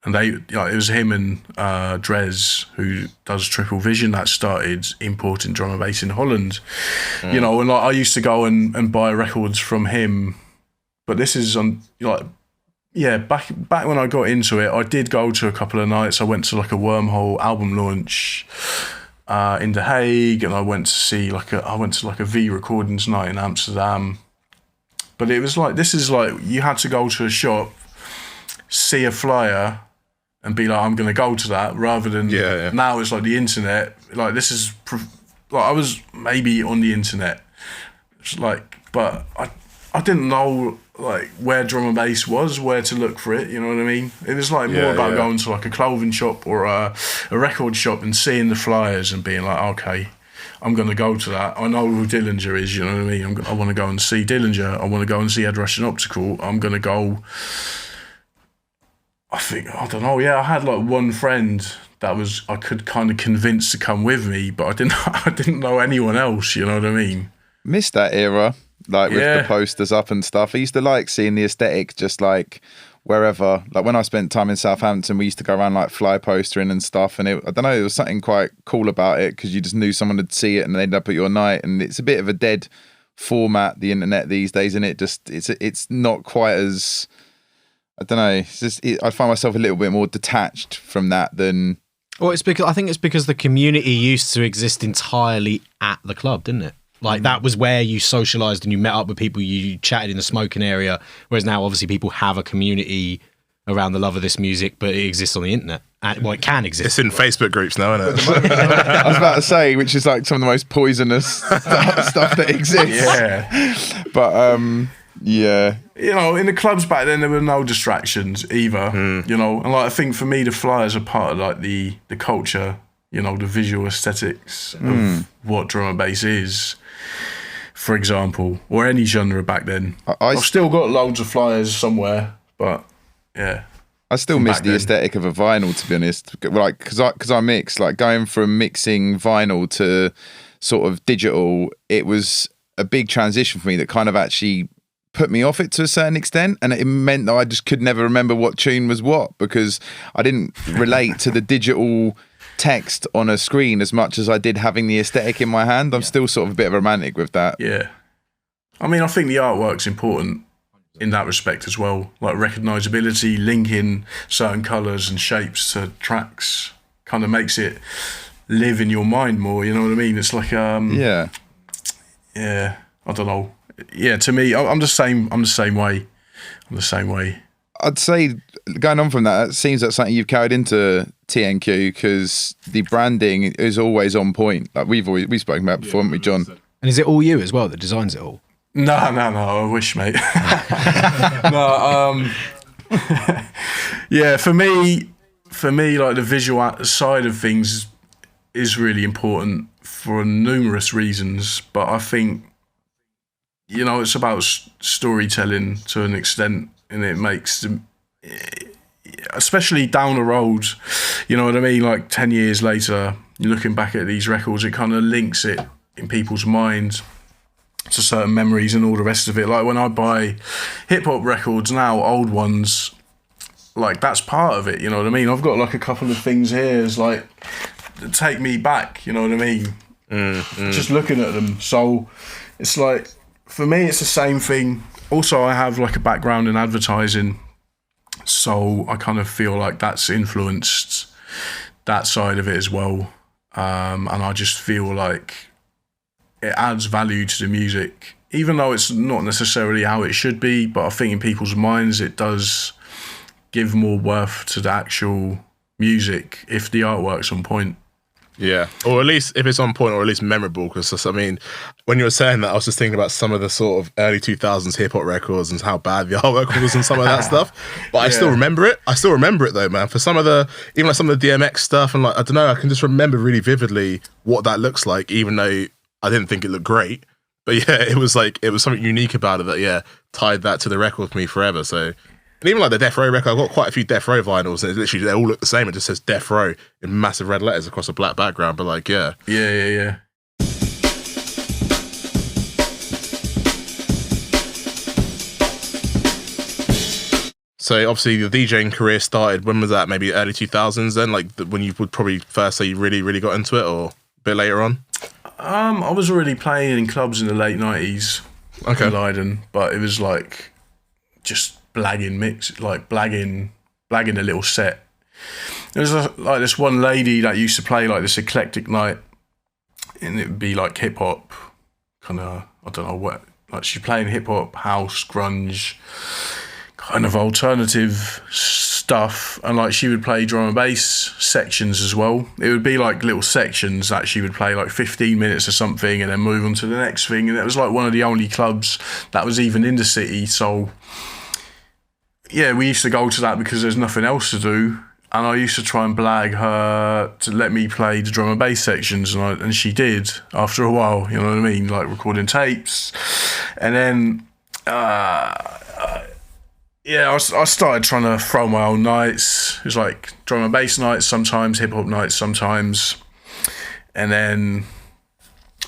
it was him and Drez, who does Triple Vision, that started importing drum and bass in Holland. And like I used to go and buy records from him, but this is on back when I got into it, I did go to a couple of nights. I went to like a Wormhole album launch in The Hague, and I went to a V Recordings night in Amsterdam. But it was like, this is like, you had to go to a shop, see a flyer, and be like, I'm going to go to that, rather than now it's like the internet. Like, this is, like, I was maybe on the internet It's like, but I didn't know like where drum and bass was, where to look for it. You know what I mean? It was like more about going to like a clothing shop or a record shop and seeing the flyers and being like, okay, I'm going to go to that. I know who Dillinger is. You know what I mean? I want to go and see Dillinger. I want to go and see Ed Rush and Optical. I'm going to go. I don't know. Yeah, I had like one friend that I could kind of convince to come with me, but I didn't know anyone else. You know what I mean?
Missed that era, like with the posters up and stuff. I used to like seeing the aesthetic, just like wherever. Like when I spent time in Southampton, we used to go around like fly postering and stuff. And I don't know, there was something quite cool about it because you just knew someone would see it and they'd end up at your night. And it's a bit of a dead format, the internet these days, and it's not quite as. I don't know. It's just, I find myself a little bit more detached from that than.
Well, I think it's because the community used to exist entirely at the club, didn't it? Like that was where you socialised and you met up with people, you chatted in the smoking area. Whereas now, obviously, people have a community around the love of this music, but it exists on the internet. Well, it can exist.
It's in Facebook groups now, isn't it?
I was about to say, which is like some of the most poisonous stuff that exists.
Yeah,
but yeah.
You know, in the clubs back then, there were no distractions either. You know, and like I think for me, the flyers are part of like the culture. You know, the visual aesthetics of what drum and bass is, for example, or any genre back then. I've still got loads of flyers somewhere, but yeah.
I still miss the aesthetic of a vinyl, to be honest. Like, because I mix, like going from mixing vinyl to sort of digital, it was a big transition for me that kind of actually put me off it to a certain extent, and it meant that I just could never remember what tune was what because I didn't relate to the digital text on a screen as much as I did having the aesthetic in my hand. I'm still sort of a bit of a romantic with that.
Yeah. I mean, I think the artwork's important in that respect as well. Like recognisability, linking certain colours and shapes to tracks kind of makes it live in your mind more, you know what I mean? It's like, yeah, I don't know. Yeah, to me, I'm the same way.
I'd say, going on from that, it seems like something you've carried into TNQ because the branding is always on point. Like we've spoken about before, haven't we, John?
And is it all you as well that designs it all?
No, I wish, mate. No, yeah, for me, like the visual side of things is really important for numerous reasons, but I think, you know, it's about storytelling to an extent, and it makes them, especially down the road, you know what I mean? Like 10 years later, you're looking back at these records, it kind of links it in people's minds to certain memories and all the rest of it. Like when I buy hip hop records now, old ones, like that's part of it, you know what I mean? I've got like a couple of things here as like take me back, you know what I mean? Just looking at them. So it's like, for me, it's the same thing. Also, I have like a background in advertising, so I kind of feel like that's influenced that side of it as well. And I just feel like it adds value to the music, even though it's not necessarily how it should be, but I think in people's minds it does give more worth to the actual music if the artwork's on point.
Yeah, or at least if it's on point, or at least memorable. Because I mean, when you were saying that, I was just thinking about some of the sort of early 2000s hip hop records and how bad the artwork was and some of that stuff. But I still remember it. I still remember it though, man. For some of the, even like some of the DMX stuff, and like I don't know, I can just remember really vividly what that looks like, even though I didn't think it looked great. But yeah, it was something unique about it that tied that to the record for me forever. So. And even like the Death Row record, I've got quite a few Death Row vinyls, and literally they all look the same. It just says Death Row in massive red letters across a black background. But like, yeah. So obviously the DJing career started, when was that? Maybe early 2000s then? Like when you would probably first say you really, really got into it, or a bit later on?
I was already playing in clubs in the late 90s in Leiden, but it was like just blagging a little set. There was like this one lady that used to play like this eclectic night, and it would be like hip hop, kind of, I don't know what, like she's playing hip hop, house, grunge, kind of alternative stuff, and like she would play drum and bass sections as well. It would be like little sections that she would play like 15 minutes or something and then move on to the next thing, and it was like one of the only clubs that was even in the city. So yeah, we used to go to that because there's nothing else to do, and I used to try and blag her to let me play the drum and bass sections, and she did after a while, you know what I mean, like recording tapes. And then I started trying to throw my own nights. It was like drum and bass nights sometimes, hip hop nights sometimes. And then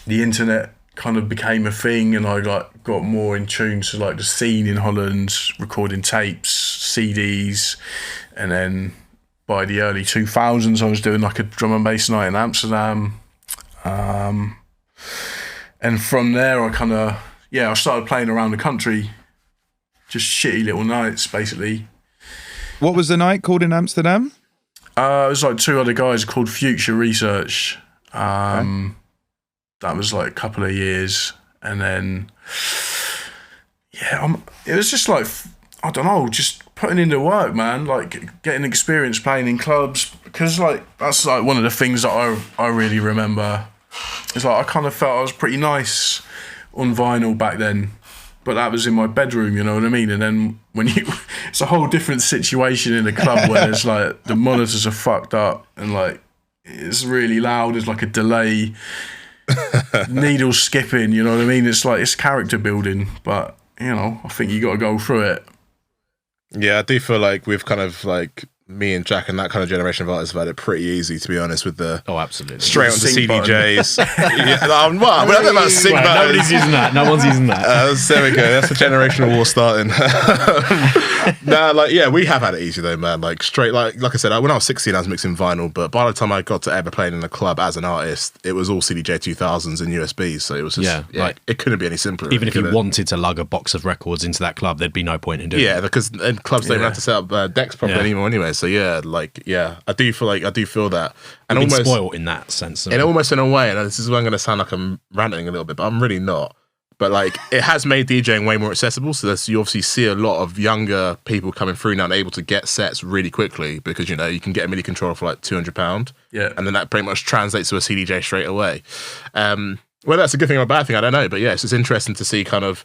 the internet kind of became a thing, and I got more in tune to like the scene in Holland, recording tapes, CDs. And then by the early 2000s, I was doing like a drum and bass night in Amsterdam. And from there, I started playing around the country. Just shitty little nights, basically.
What was the night called in Amsterdam?
It was like two other guys called Future Research.
Okay.
That was like a couple of years. And then, it was just like, I don't know, just putting in the work, man. Like getting experience playing in clubs. Because like, that's like one of the things that I really remember. It's like, I kind of felt I was pretty nice on vinyl back then. But that was in my bedroom, you know what I mean? And then it's a whole different situation in a club where there's like, the monitors are fucked up and like, it's really loud. There's like a delay, needles skipping, you know what I mean? It's like, it's character building, but you know, I think you got to go through it.
Yeah, I do feel like we've kind of like, me and Jack and that kind of generation of artists have had it pretty easy, to be honest, with the
absolutely
straight onto
sync
CDJs. Well, we're not about sync buttons.
Nobody's using that. No one's using that.
There we go. That's the generational war starting. We have had it easy though, man. Like straight, like I said, when I was 16, I was mixing vinyl, but by the time I got to ever playing in a club as an artist, it was all CDJ 2000s and USBs. So it was just it couldn't be any simpler.
Even if you wanted to lug a box of records into that club, there'd be no point in doing it.
Yeah, because clubs don't even have to set up decks properly anymore anyway. So I do feel that, and
You've been
almost
spoiled in that sense.
in a way, and this is where I'm going to sound like I'm ranting a little bit, but I'm really not. But like, it has made DJing way more accessible. So you obviously see a lot of younger people coming through now and able to get sets really quickly because you can get a MIDI controller for like £200.
Yeah, and
then that pretty much translates to a CDJ straight away. Whether that's a good thing or a bad thing, I don't know. But it's just interesting to see kind of,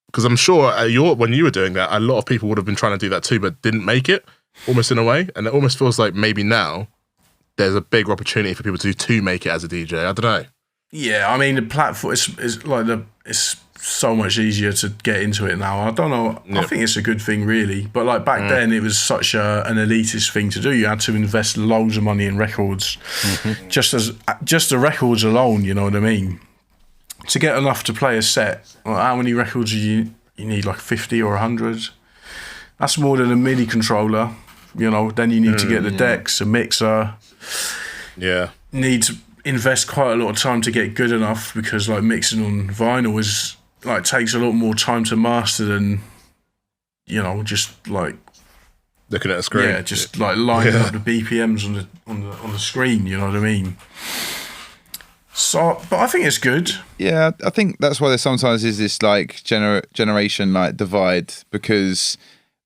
because I'm sure when you were doing that, a lot of people would have been trying to do that too, but didn't make it. Almost in a way, and it almost feels like maybe now there's a bigger opportunity for people to make it as a DJ. I don't know.
Yeah, I mean the platform is like it's so much easier to get into it now. I don't know. Yep. I think it's a good thing, really. But like back then, it was such an elitist thing to do. You had to invest loads of money in records, just the records alone. You know what I mean? To get enough to play a set, how many records you need? Like 50 or 100. That's more than a MIDI controller. Then you need to get the decks, a mixer.
Yeah.
Need to invest quite a lot of time to get good enough because like mixing on vinyl is like takes a lot more time to master than just like
looking at a screen.
Yeah, just like lining up the BPMs on the screen, you know what I mean? So, but I think it's good.
Yeah, I think that's why there sometimes is this like generation like divide, because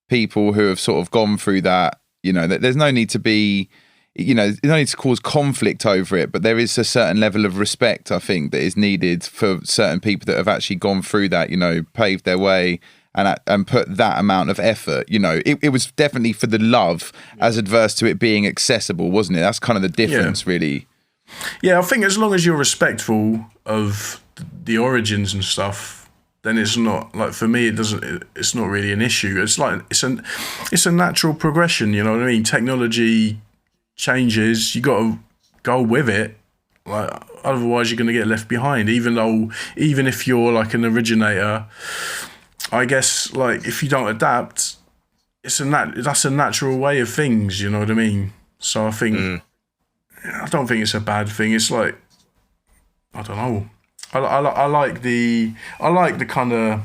people who have sort of gone through that, there's no need to be, there's no need to cause conflict over it, but there is a certain level of respect, I think, that is needed for certain people that have actually gone through that, paved their way and put that amount of effort. It was definitely for the love as adverse to it being accessible, wasn't it? That's kind of the difference, really.
Yeah, I think as long as you're respectful of the origins and stuff, then it's not like, for me, it's not really an issue. It's like it's a natural progression, you know what I mean? Technology changes, you got to go with it. Like otherwise you're going to get left behind, even if you're like an originator. I guess like if you don't adapt, that's a natural way of things, you know what I mean? So I think I don't think it's a bad thing. It's like, I don't know. I like the kind of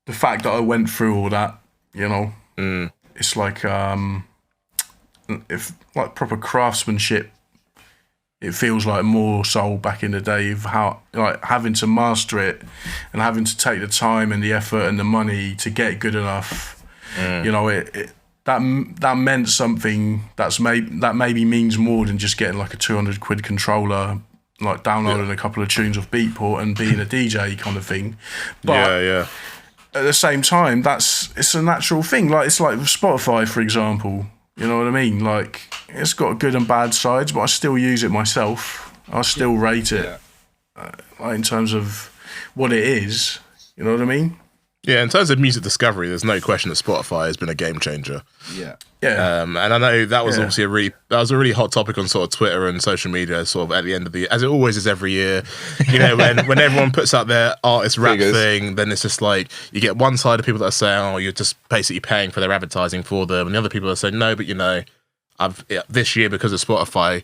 the fact that I went through all that, It's like if like proper craftsmanship. It feels like more so back in the day of how like having to master it and having to take the time and the effort and the money to get good enough. That that meant something that maybe means more than just getting like a 200 quid controller, like downloading a couple of tunes off Beatport and being a DJ kind of thing. But at the same time, it's a natural thing. Like it's like Spotify, for example. You know what I mean? Like it's got good and bad sides, but I still use it myself. I still rate it like in terms of what it is. You know what I mean?
Yeah, in terms of music discovery, there's no question that Spotify has been a game changer.
Yeah.
And I know that was obviously a really hot topic on sort of Twitter and social media, sort of at the end of the year, as it always is every year. You know, when everyone puts out their artist rap thing, then it's just like you get one side of people that are saying, "Oh, you're just basically paying for their advertising for them," and the other people are saying, "No, but you know, this year because of Spotify,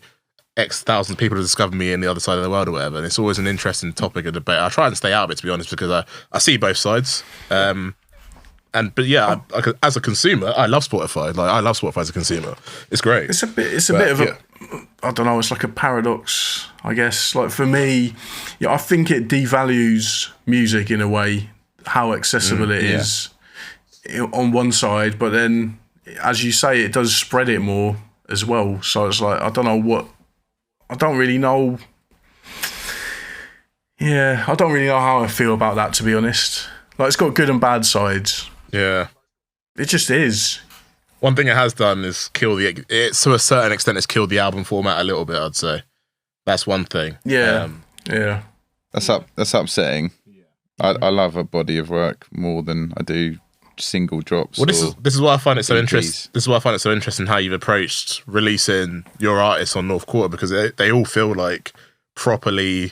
X thousand people have discovered me in the other side of the world or whatever." And it's always an interesting topic of debate. I try and stay out of it, to be honest, because I see both sides. But as a consumer, I love Spotify. Like I love Spotify as a consumer. It's great.
It's a bit of a, I don't know. It's like a paradox, I guess. Like for me, I think it devalues music in a way, how accessible it is on one side, but then, as you say, it does spread it more as well. So it's like I don't really know. Yeah, I don't really know how I feel about that, to be honest. Like it's got good and bad sides.
Yeah,
it just is.
One thing it has done is to a certain extent, it's killed the album format a little bit. I'd say that's one thing.
Yeah,
That's upsetting. I love a body of work more than I do single drops.
Well, this is why I find it so interesting. This is why I find it so interesting how you've approached releasing your artists on North Quarter, because they all feel like properly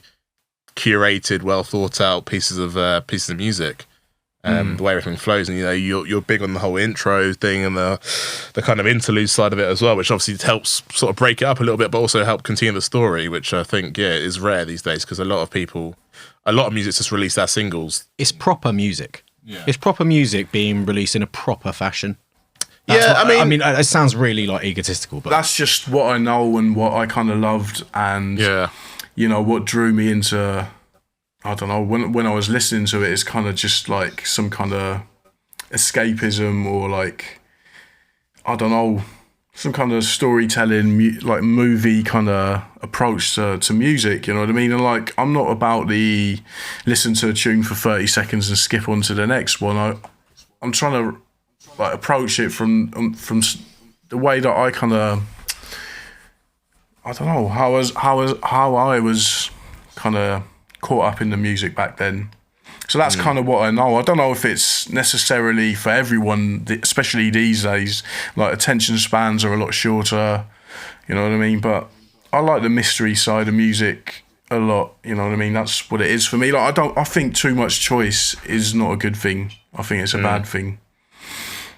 curated, well thought out pieces of music. The way everything flows, and you know you're big on the whole intro thing and the kind of interlude side of it as well, which obviously helps sort of break it up a little bit, but also help continue the story, which I think is rare these days because a lot of music's just released as singles.
It's proper music. Yeah. It's proper music being released in a proper fashion. I mean, it sounds really like egotistical, but
that's just what I know and what I kind of loved, and you know what drew me into. I don't know, when I was listening to it, it's kind of just like some kind of escapism or like, I don't know, some kind of storytelling, like movie kind of approach to music, you know what I mean? And like, I'm not about the listen to a tune for 30 seconds and skip on to the next one. I'm trying to like approach it from the way that I kind of, I don't know, how I was kind of caught up in the music back then. So that's kind of what I know. I don't know if it's necessarily for everyone, especially these days. Like attention spans are a lot shorter, you know what I mean? But I like the mystery side of music a lot, you know what I mean? That's what it is for me. Like I think too much choice is not a good thing. I think it's a bad thing.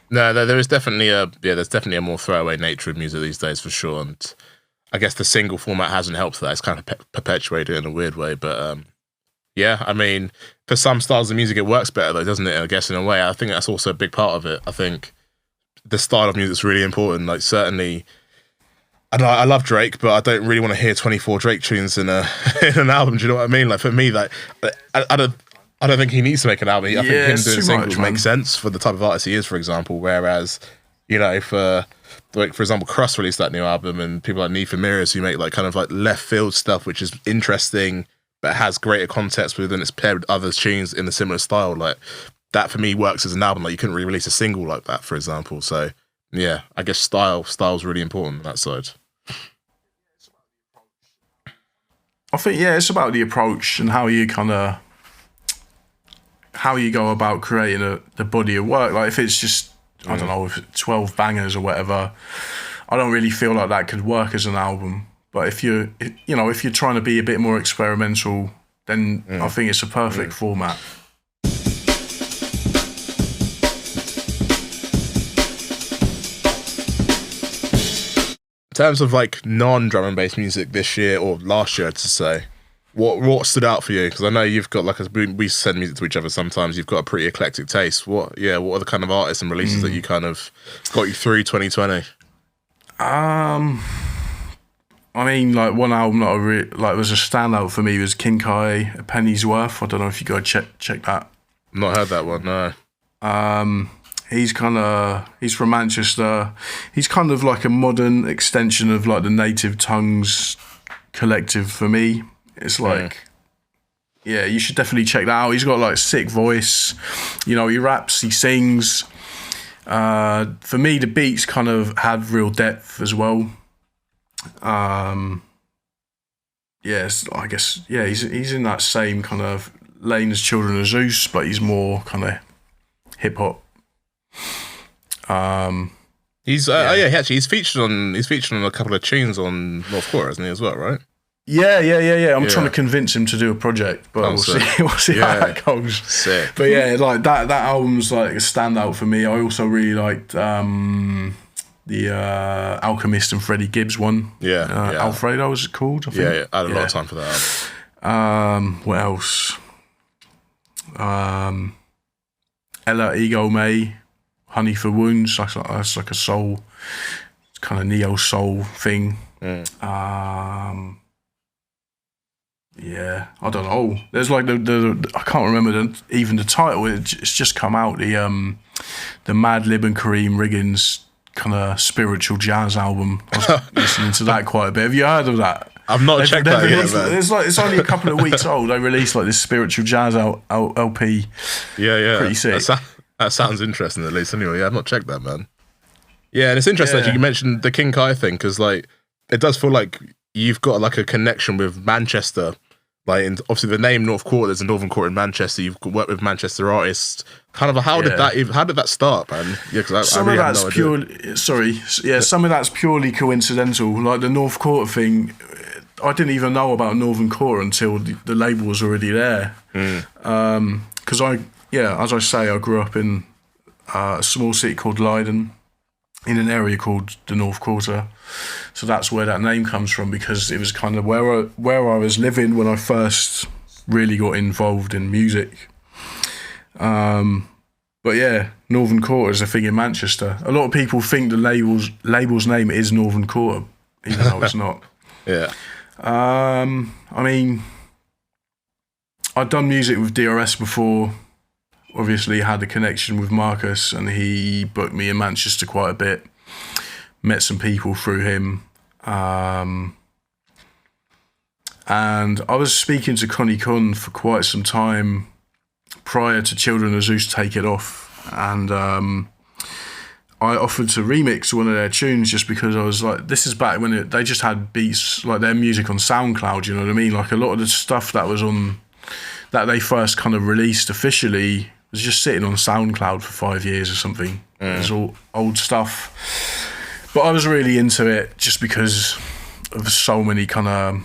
No, there is definitely there's definitely a more throwaway nature of music these days for sure. And I guess the single format hasn't helped that. It's kind of perpetuated in a weird way, but yeah, I mean, for some styles of music, it works better, though, doesn't it? I guess in a way, I think that's also a big part of it. I think the style of music is really important. Like, certainly, I love Drake, but I don't really want to hear 24 Drake tunes in an album. Do you know what I mean? Like, for me, like, I don't think he needs to make an album. I think him doing singles makes sense for the type of artist he is, for example. Whereas, you know, for example, Crust released that new album, and people like Need for Mirrors who make like kind of like left field stuff, which is interesting, but has greater context within it's paired with other tunes in a similar style. Like that for me works as an album. Like you couldn't re-release a single like that, for example. So yeah, I guess style's really important on that side.
I think it's about the approach and how you go about creating the body of work. Like if it's just I don't know, if it's 12 bangers or whatever, I don't really feel like that could work as an album. But if you're trying to be a bit more experimental, then I think it's a perfect format.
In terms of like non-drum and bass music this year or last year, to say, what stood out for you? Because I know you've got like we send music to each other sometimes. You've got a pretty eclectic taste. What are the kind of artists and releases that you kind of got you through 2020?
I mean, like one album that was a standout for me was King Kai, A Penny's Worth. I don't know if you guys check that.
Not heard that one, no.
He's from Manchester. He's kind of like a modern extension of like the Native Tongues collective for me. It's like, yeah, you should definitely check that out. He's got like sick voice. You know, he raps, he sings. For me, the beats kind of had real depth as well. Yes, I guess, yeah, he's in that same kind of lane as Children of Zeus, but he's more kind of hip hop.
He's he's featured on a couple of tunes on North Quarter, isn't he, as well, right?
Yeah. I'm trying to convince him to do a project, but we'll see how that goes.
Sick.
But yeah, like that album's like a standout for me. I also really liked the Alchemist and Freddie Gibbs one. Alfredo was it called? I think.
Yeah, I had a lot of time for that album.
What else? Ella Ego May, Honey for Wounds. That's like a soul, kind of neo soul thing. Yeah, I don't know. There's like the I can't remember even the title. It's just come out. The Madlib and Kareem Riggins kind of spiritual jazz album. I was listening to that quite a bit. Have you heard of that?
I've not checked that yet, man.
It's only a couple of weeks old. They released like this spiritual jazz LP.
Yeah.
Pretty sick.
That sounds interesting, at least. Anyway, yeah, I've not checked that, man. Yeah, and it's interesting that you mentioned the King Kai thing, because like it does feel like you've got like a connection with Manchester. Like, obviously, the name North Quarter, there's a Northern Quarter in Manchester. You've worked with Manchester artists. Kind of, how did that start, man? Yeah, because
some of that's purely coincidental. Like the North Quarter thing, I didn't even know about Northern Quarter until the label was already there. Because as I say, I grew up in a small city called Leiden, in an area called the North Quarter. So that's where that name comes from, because it was kind of where I was living when I first really got involved in music. But yeah, Northern Quarter is a thing in Manchester. A lot of people think the label's name is Northern Quarter, even though it's not.
Yeah.
I mean, I'd done music with DRS before. Obviously, had a connection with Marcus, and he booked me in Manchester quite a bit. Met some people through him. And I was speaking to Connie Kun for quite some time prior to Children of Zeus Take It Off. And I offered to remix one of their tunes just because I was like, this is back when they just had beats, like their music on SoundCloud, you know what I mean? Like a lot of the stuff that was on, that they first kind of released officially was just sitting on SoundCloud for 5 years or something. It was all old stuff. But I was really into it just because of so many kind of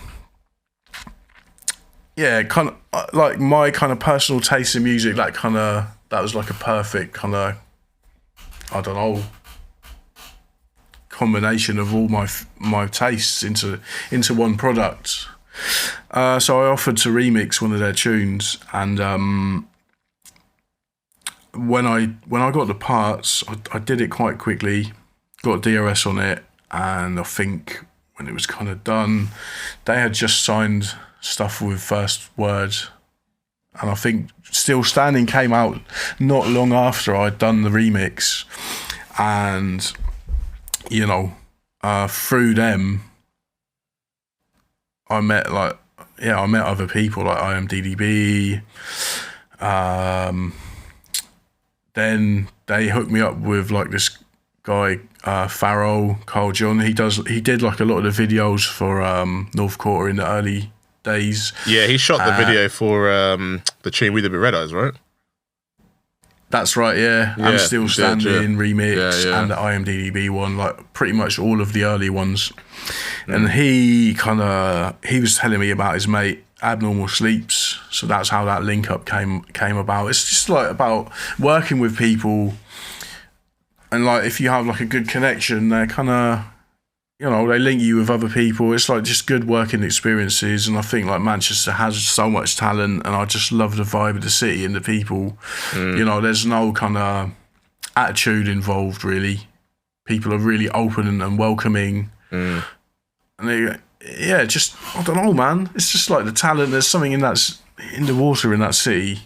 like my kind of personal taste in music. That was like a perfect kind of, I don't know, combination of all my tastes into one product. So I offered to remix one of their tunes, and when I got the parts, I did it quite quickly. Got DRS on it, and I think when it was kind of done, they had just signed stuff with First Word, and I think Still Standing came out not long after I'd done the remix, and you know, through them, I met other people like IMDb. Then they hooked me up with like this guy, Farrell, Carl John. He did like a lot of the videos for North Quarter in the early days.
Yeah, he shot the video for the tune We Did With Red Eyes, right?
That's right, yeah. I'm Still Standing remix and the IMDb one, like pretty much all of the early ones. And he was telling me about his mate Abnormal Sleeps, so that's how that link up came about. It's just like about working with people, and like if you have like a good connection, they're kind of, you know, they link you with other people. It's like just good working experiences, and I think like Manchester has so much talent, and I just love the vibe of the city and the people. You know, there's no kind of attitude involved really. People are really open and welcoming, and they, just I don't know, man. It's just like the talent. There's something in the water in that city.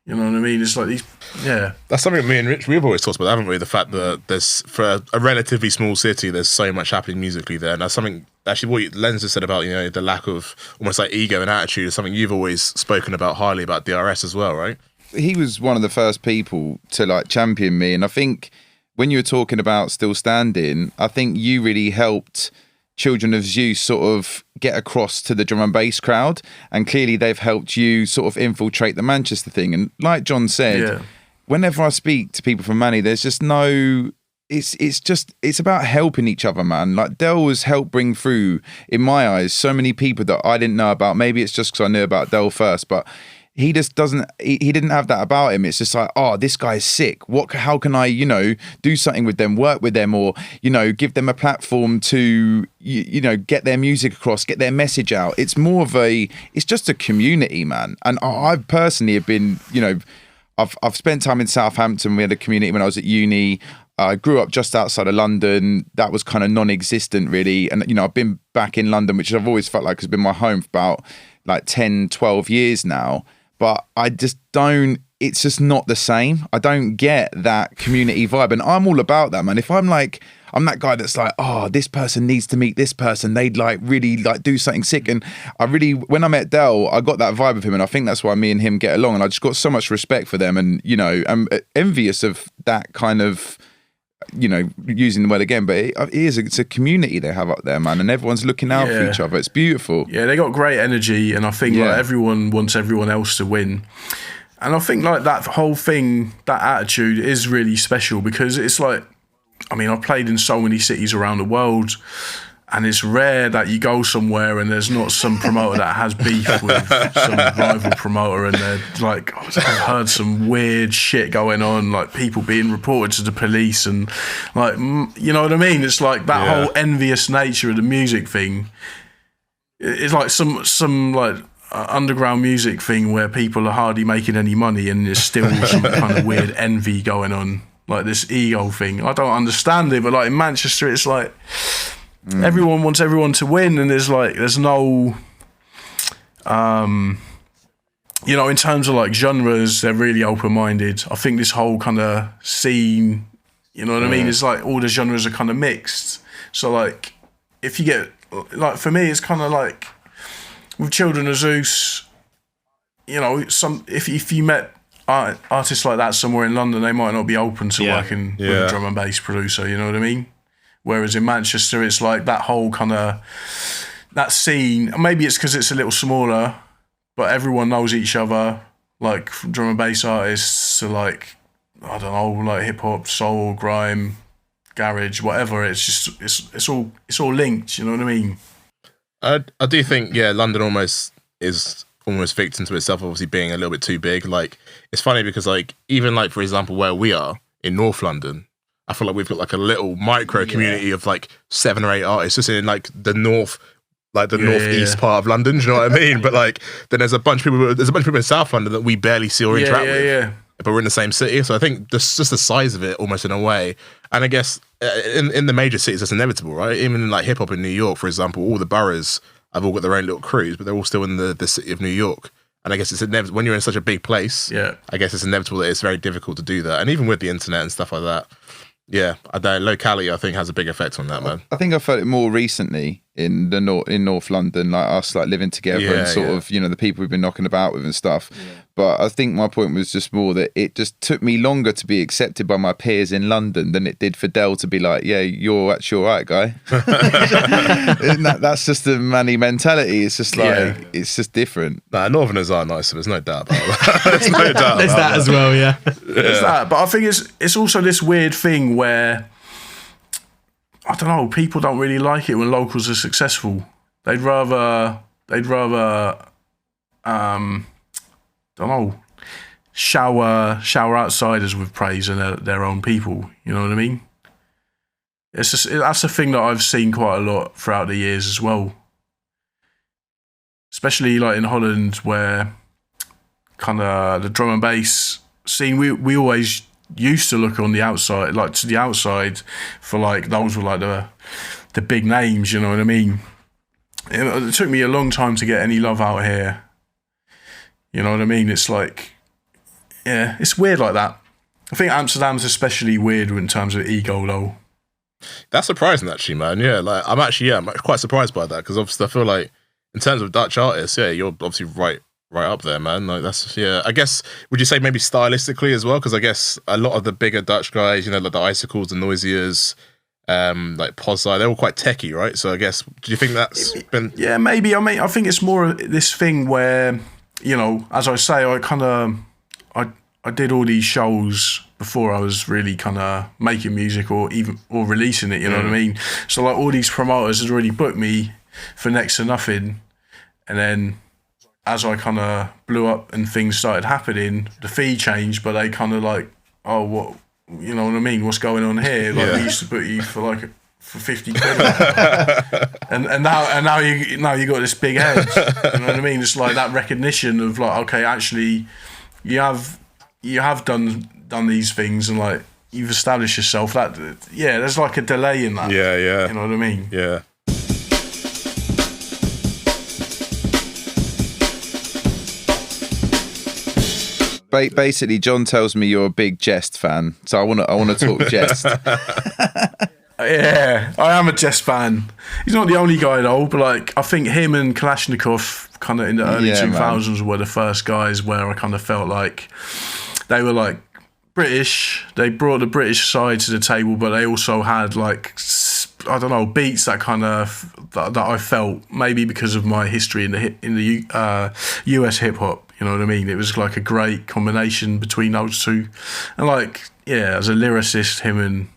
You know what I mean? It's like these, yeah.
That's something me and Rich, we've always talked about, haven't we? The fact that there's, for a relatively small city, there's so much happening musically there. And that's something, actually, what Lenz has said about, you know, the lack of almost like ego and attitude is something you've always spoken about highly about DRS as well, right?
He was one of the first people to like champion me. And I think when you were talking about Still Standing, I think you really helped Children of Zeus sort of get across to the drum and bass crowd, and clearly they've helped you sort of infiltrate the Manchester thing. And like Jon said, whenever I speak to people from Manny, there's just no, it's about helping each other, man. Like Del has helped bring through, in my eyes, so many people that I didn't know about. Maybe it's just because I knew about Del first, but he just doesn't, he didn't have that about him. It's just like, oh, this guy's sick. How can I, you know, do something with them, work with them, or, you know, give them a platform to, you know, get their music across, get their message out. It's more of it's just a community, man. And I personally have been, you know, I've spent time in Southampton. We had a community when I was at uni. I grew up just outside of London. That was kind of non-existent, really. And, you know, I've been back in London, which I've always felt like has been my home for about like 10, 12 years now. But I just don't, it's just not the same. I don't get that community vibe. And I'm all about that, man. If I'm that guy that's like, oh, this person needs to meet this person, they'd like really like do something sick. And when I met Del, I got that vibe of him. And I think that's why me and him get along. And I just got so much respect for them. And, you know, I'm envious of that kind of, you know, using the word again, but it's a community they have up there, man, and everyone's looking out for each other. It's beautiful.
Yeah, they got great energy, and I think like everyone wants everyone else to win. And I think like that whole thing, that attitude is really special, because it's like, I mean, I've played in so many cities around the world, and it's rare that you go somewhere and there's not some promoter that has beef with some rival promoter, and they're like, I've heard some weird shit going on, like people being reported to the police, and like, you know what I mean? It's like that whole envious nature of the music thing. It's like some like underground music thing where people are hardly making any money, and there's still some kind of weird envy going on, like this ego thing. I don't understand it, but like in Manchester, it's like, everyone wants everyone to win, and there's no, you know, in terms of like genres, they're really open-minded. I think this whole kind of scene, you know what I mean? It's like all the genres are kind of mixed. So like, if you get, like for me, it's kind of like with Children of Zeus, you know, if you met artists like that somewhere in London, they might not be open to working with a drum and bass producer, you know what I mean? Whereas in Manchester, it's like that whole kind of, that scene, maybe it's because it's a little smaller, but everyone knows each other, like from drum and bass artists to like, I don't know, like hip hop, soul, grime, garage, whatever. It's just, it's all linked, you know what I mean?
I do think, London almost victim to itself, obviously being a little bit too big. Like, it's funny because like, even like, for example, where we are in North London, I feel like we've got like a little micro community of like 7 or 8 artists just in like the north, like the northeast part of London. Do you know what I mean? But like, then there's a bunch of people in South London that we barely see or interact with. But we're in the same city, so I think just the size of it, almost in a way. And I guess in the major cities, it's inevitable, right? Even in like hip hop in New York, for example, all the boroughs have all got their own little crews, but they're all still in the city of New York. And I guess it's inevitable when you're in such a big place. I guess it's inevitable that it's very difficult to do that. And even with the internet and stuff like that. Yeah, locality I think has a big effect on that, man.
I think I felt it more recently in North London, like us like living together and sort of, you know, the people we've been knocking about with and stuff. But I think my point was just more that it just took me longer to be accepted by my peers in London than it did for Del to be like, yeah, you're actually all right, guy. That's just the Manny mentality. It's just like, it's just different.
Nah, Northerners are nicer, there's no doubt about that. There's no doubt
There's that as well,
There's that, but I think it's also this weird thing where, I don't know, people don't really like it when locals are successful. They'd rather don't know, shower outsiders with praise than their own people. You know what I mean? It's just, that's a thing that I've seen quite a lot throughout the years as well. Especially like in Holland, where kind of the drum and bass scene, we always used to look on the outside, like to the outside, for like those were like the big names. You know what I mean? It took me a long time to get any love out here. You know what I mean? It's like yeah, it's weird like that. I think Amsterdam's especially weird in terms of ego, though.
That's surprising, actually, man. Yeah, like I'm quite surprised by that because obviously I feel like in terms of Dutch artists, yeah, you're obviously right up there, man. Like that's I guess would you say maybe stylistically as well? Because I guess a lot of the bigger Dutch guys, you know, like the Icicles, the Noisiers, like Pozai, they're all quite techie, right? So I guess do you think that's been?
Yeah, maybe. I mean, I think it's more this thing where, you know, as I say, I did all these shows before I was really kind of making music or releasing it, you know what I mean? So like all these promoters had already booked me for next to nothing. And then as I kind of blew up and things started happening, the fee changed, but they kind of like, oh, what, you know what I mean? What's going on here? Like we used to book you for 50 quid. and now you got this big head. You know what I mean? It's like that recognition of like, okay, actually you have done these things and like you've established yourself. That there's like a delay in that.
Yeah.
You know what I mean?
Yeah.
Basically, Jon tells me you're a big Jest fan, so I want to talk Jest.
Yeah, I am a Jest fan. He's not the only guy though, but like I think him and Kalashnikov kind of in the early 2000s were the first guys where I kind of felt like they were like British. They brought the British side to the table, but they also had like, I don't know, beats that kind of that I felt maybe because of my history in the US hip hop. You know what I mean? It was like a great combination between those two, and like as a lyricist, him and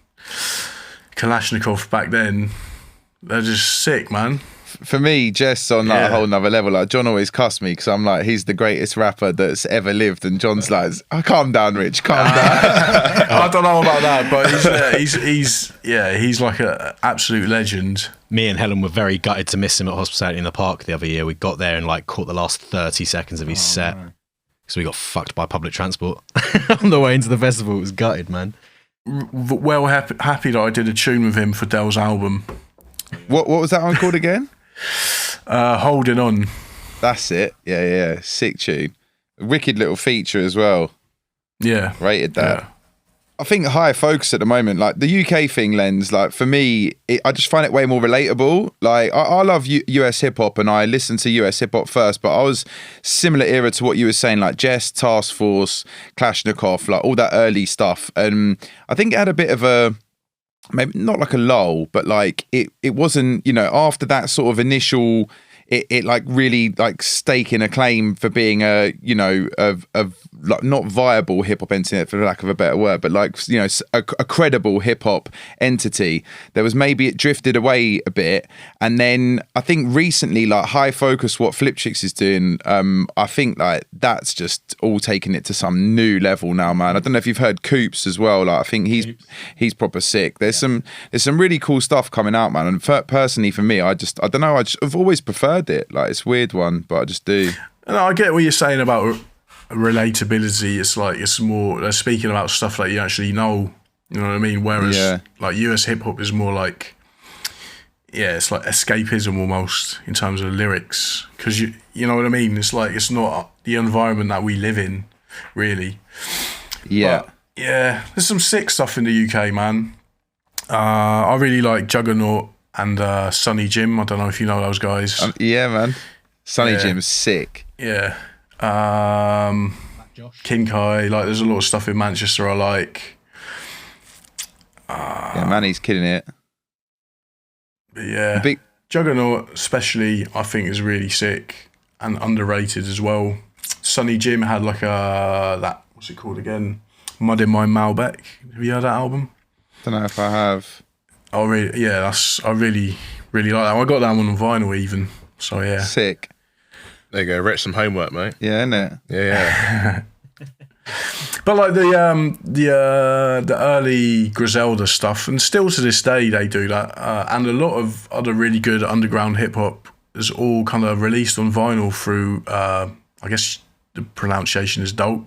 Kalashnikov back then, they're just sick, man.
For me, Jess on like a whole nother level. Like Jon always cussed me because I'm like, he's the greatest rapper that's ever lived, and Jon's like, oh, calm down, Rich, calm down.
I don't know about that, but he's like an absolute legend.
Me and Helen were very gutted to miss him at Hospitality in the Park the other year. We got there and like caught the last 30 seconds of his set because we got fucked by public transport on the way into the festival. It was gutted, man.
Well, happy that I did a tune with him for Dell's album.
What was that one called again?
Holding On.
That's it. Yeah. Sick tune. Wicked little feature as well.
Yeah.
Rated that.
Yeah.
I think higher focus at the moment, like the UK thing, Lenz, like for me, I just find it way more relatable. Like I love US hip hop and I listened to US hip hop first, but I was similar era to what you were saying, like Jest, Task Force, Kalashnikov, like all that early stuff. And I think it had a bit of a, maybe not like a lull, but like it wasn't, you know, after that sort of initial, it like really like staking a claim for being a, you know, of like not viable hip hop entity for lack of a better word, but like, you know, a credible hip hop entity. There was maybe it drifted away a bit, and then I think recently like high focus what Flipchicks is doing, I think like that's just all taking it to some new level now, man. I don't know if you've heard Coops as well. Like I think he's proper sick. There's some really cool stuff coming out, man. And personally for me, I don't know. I've always preferred it. Like it's a weird one, but I just do.
And I get what you're saying about relatability. It's like it's more they're speaking about stuff that you actually know. You know what I mean? Whereas like US hip hop is more like it's like escapism almost in terms of the lyrics, because you know what I mean. It's like it's not the environment that we live in, really.
Yeah,
but, there's some sick stuff in the UK, man. I really like Juggernaut and Sonny Jim. I don't know if you know those guys.
Yeah, man. Sonny Jim's sick.
Yeah. King Kai. Like, there's a lot of stuff in Manchester I like.
Yeah, man, he's killing it.
But yeah. Juggernaut, especially, I think is really sick and underrated as well. Sonny Jim had like what's it called again? Mud in My Malbec. Have you heard that album?
Don't know if I have.
Oh, really? Yeah, I really, really like that one. I got that one on vinyl even. So, yeah.
Sick.
There you go. Rich some homework, mate.
Yeah, innit?
Yeah.
But like the early Griselda stuff, and still to this day they do that, and a lot of other really good underground hip hop is all kind of released on vinyl through, I guess the pronunciation is Dope.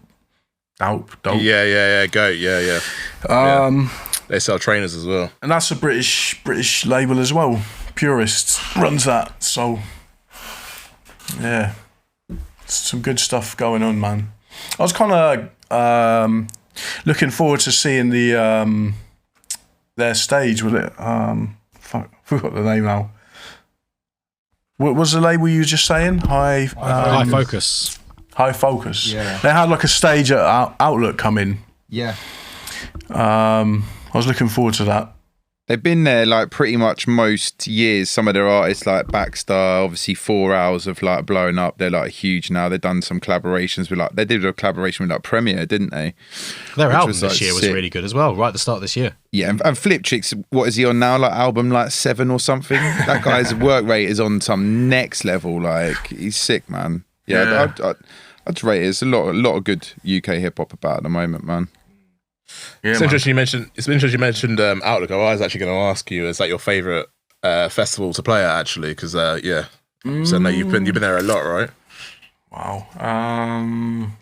Yeah. Goat. Yeah. They sell trainers as well,
and that's a British label as well. Purist runs that, so yeah, some good stuff going on, man. I was kind of Looking forward to seeing their stage with it. Fuck, I forgot the name now. What was the label you were just saying?
High Focus.
High Focus.
Yeah.
They had like a stage at Outlook come in.
Yeah.
I was looking forward to that.
They've been there like pretty much most years. Some of their artists like Backstar, obviously 4 Hours of like blowing up. They're like huge now. They've done some collaborations with they did a collaboration with like Premiere, didn't they?
Their
Which
album
was,
this
like,
year was
sick.
really good as well, right at the start of this year.
Yeah, and Flip Chicks, what is he on now? Like album like 7 or something? That guy's work rate is on some next level. Like he's sick, man. Yeah. I'd rate it. It's a lot of good UK hip hop about at the moment, man.
Yeah,
It's interesting you mentioned Outlook. I was actually going to ask you, is that your favourite festival to play at, actually? Because, So no, you've been there a lot, right?
Wow.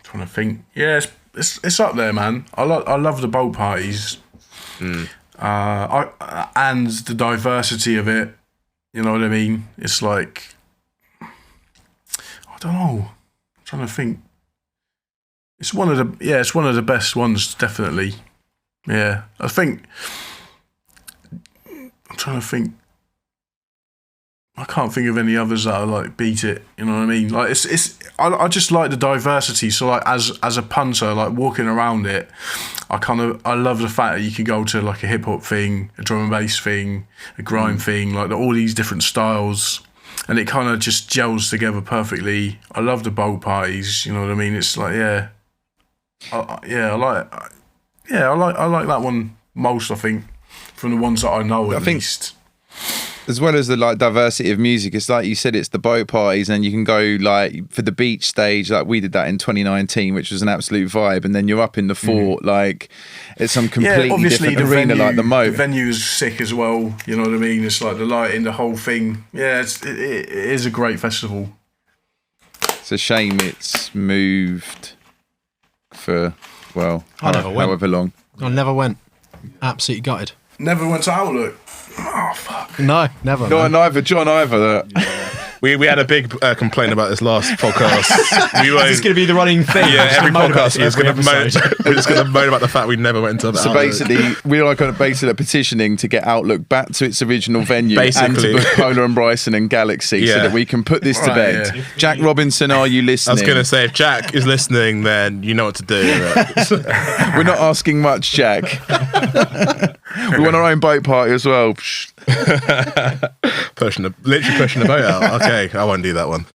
Trying to think. Yeah, it's up there, man. I love the boat parties. And the diversity of it. You know what I mean? It's like, I don't know. I'm trying to think. It's one of the best ones, definitely. Yeah, I think. I'm trying to think. I can't think of any others that are like beat it. You know what I mean? Like I just like the diversity. So like as a punter, like walking around it, I love the fact that you can go to like a hip hop thing, a drum and bass thing, a grime thing, like all these different styles. And it kind of just gels together perfectly. I love the boat parties. You know what I mean? It's like, I like that one most. I think from the ones that I know at least.
As well as the like diversity of music, it's like you said, it's the boat parties, and you can go like for the beach stage, like we did that in 2019, which was an absolute vibe. And then you're up in the fort, like it's some completely different arena, like the Moat.
The venue is sick as well. You know what I mean? It's like the lighting, the whole thing. Yeah, it is a great festival.
It's a shame it's moved for however long.
I never went. Absolutely gutted.
Never went to Outlook. Oh fuck.
No, never.
John either.
We had a big complaint about this last podcast.
It's going to be the running thing.
Yeah, every podcast we're just going
to
to moan about the fact we never went to the
So
Outlook.
basically, we are kind of basically petitioning to get Outlook back to its original venue and
Basically.
to book Pola and Bryson and Galaxy so
Yeah.
that we can put this to
Right,
bed.
yeah.
Jack Robinson, are you
I
listening?
was going to say, if Jack is listening, then you know what to do.
We're not asking much, Jack. We want our own boat party as well.
Literally pushing the boat out. Okay, I won't do that one.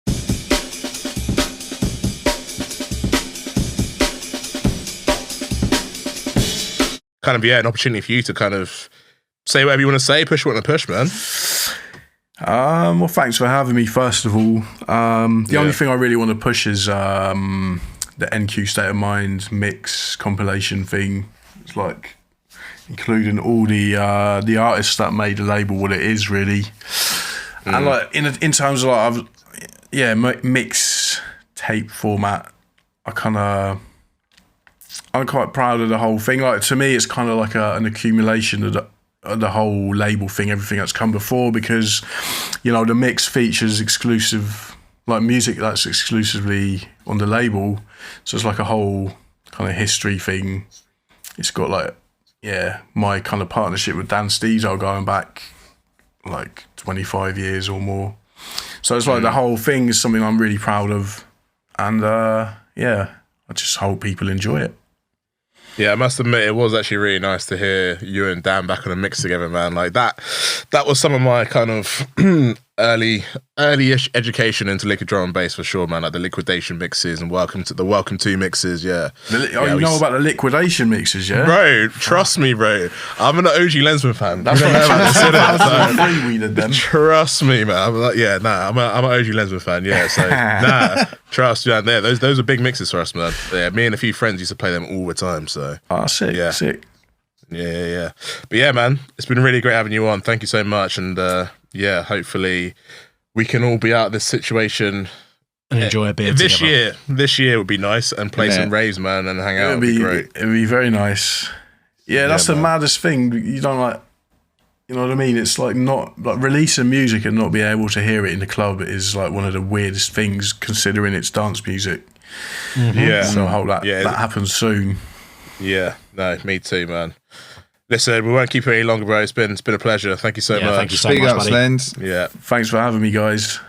Kind of, an opportunity for you to kind of say whatever you want to say, push what you want to push, man.
Well, thanks for having me. First of all, the only thing I really want to push is the NQ State of Mind mix compilation thing. It's like including all the artists that made the label what it is really, and like in terms of like mix tape format, I'm quite proud of the whole thing. Like to me, it's kind of like an accumulation of the whole label thing, everything that's come before, because you know the mix features exclusive like music that's exclusively on the label, so it's like a whole kind of history thing. It's got like my kind of partnership with Dan Steezo going back like 25 years or more, so it's like the whole thing is something I'm really proud of, and I just hope people enjoy it.
Yeah, I must admit, it was actually really nice to hear you and Dan back on a mix together, man. Like that was some of my kind of early-ish education into liquid drum and bass for sure, man. Like the Liquidation mixes and Welcome to mixes, yeah.
You know about the Liquidation mixes, yeah?
Bro, trust me, bro. I'm an OG Lenzman fan.
That's what I'm saying. We did them.
Trust me, man. I'm like, I'm an OG Lenzman fan, yeah. So, trust me, man. Those are big mixes for us, man. Yeah, me and a few friends used to play them all the time, so.
Sick,
Yeah.
sick.
Yeah. But yeah, man, it's been really great having you on. Thank you so much. And hopefully we can all be out of this situation
and enjoy a beer
this
together.
year. This year would be nice and play some raves, man, and hang out. It'd be great.
It'd be very nice. Yeah, that's the maddest thing. You don't like. You know what I mean? It's like not like releasing music and not being able to hear it in the club is like one of the weirdest things, considering it's dance music.
Yeah.
So I hope that
Yeah.
that happens soon.
Yeah, no, me too, man. Listen, we won't keep it any longer, bro. It's been a pleasure. Thank you so much.
Thank you so
Big
much,
ups,
buddy.
Lens.
Yeah.
Thanks for having me, guys.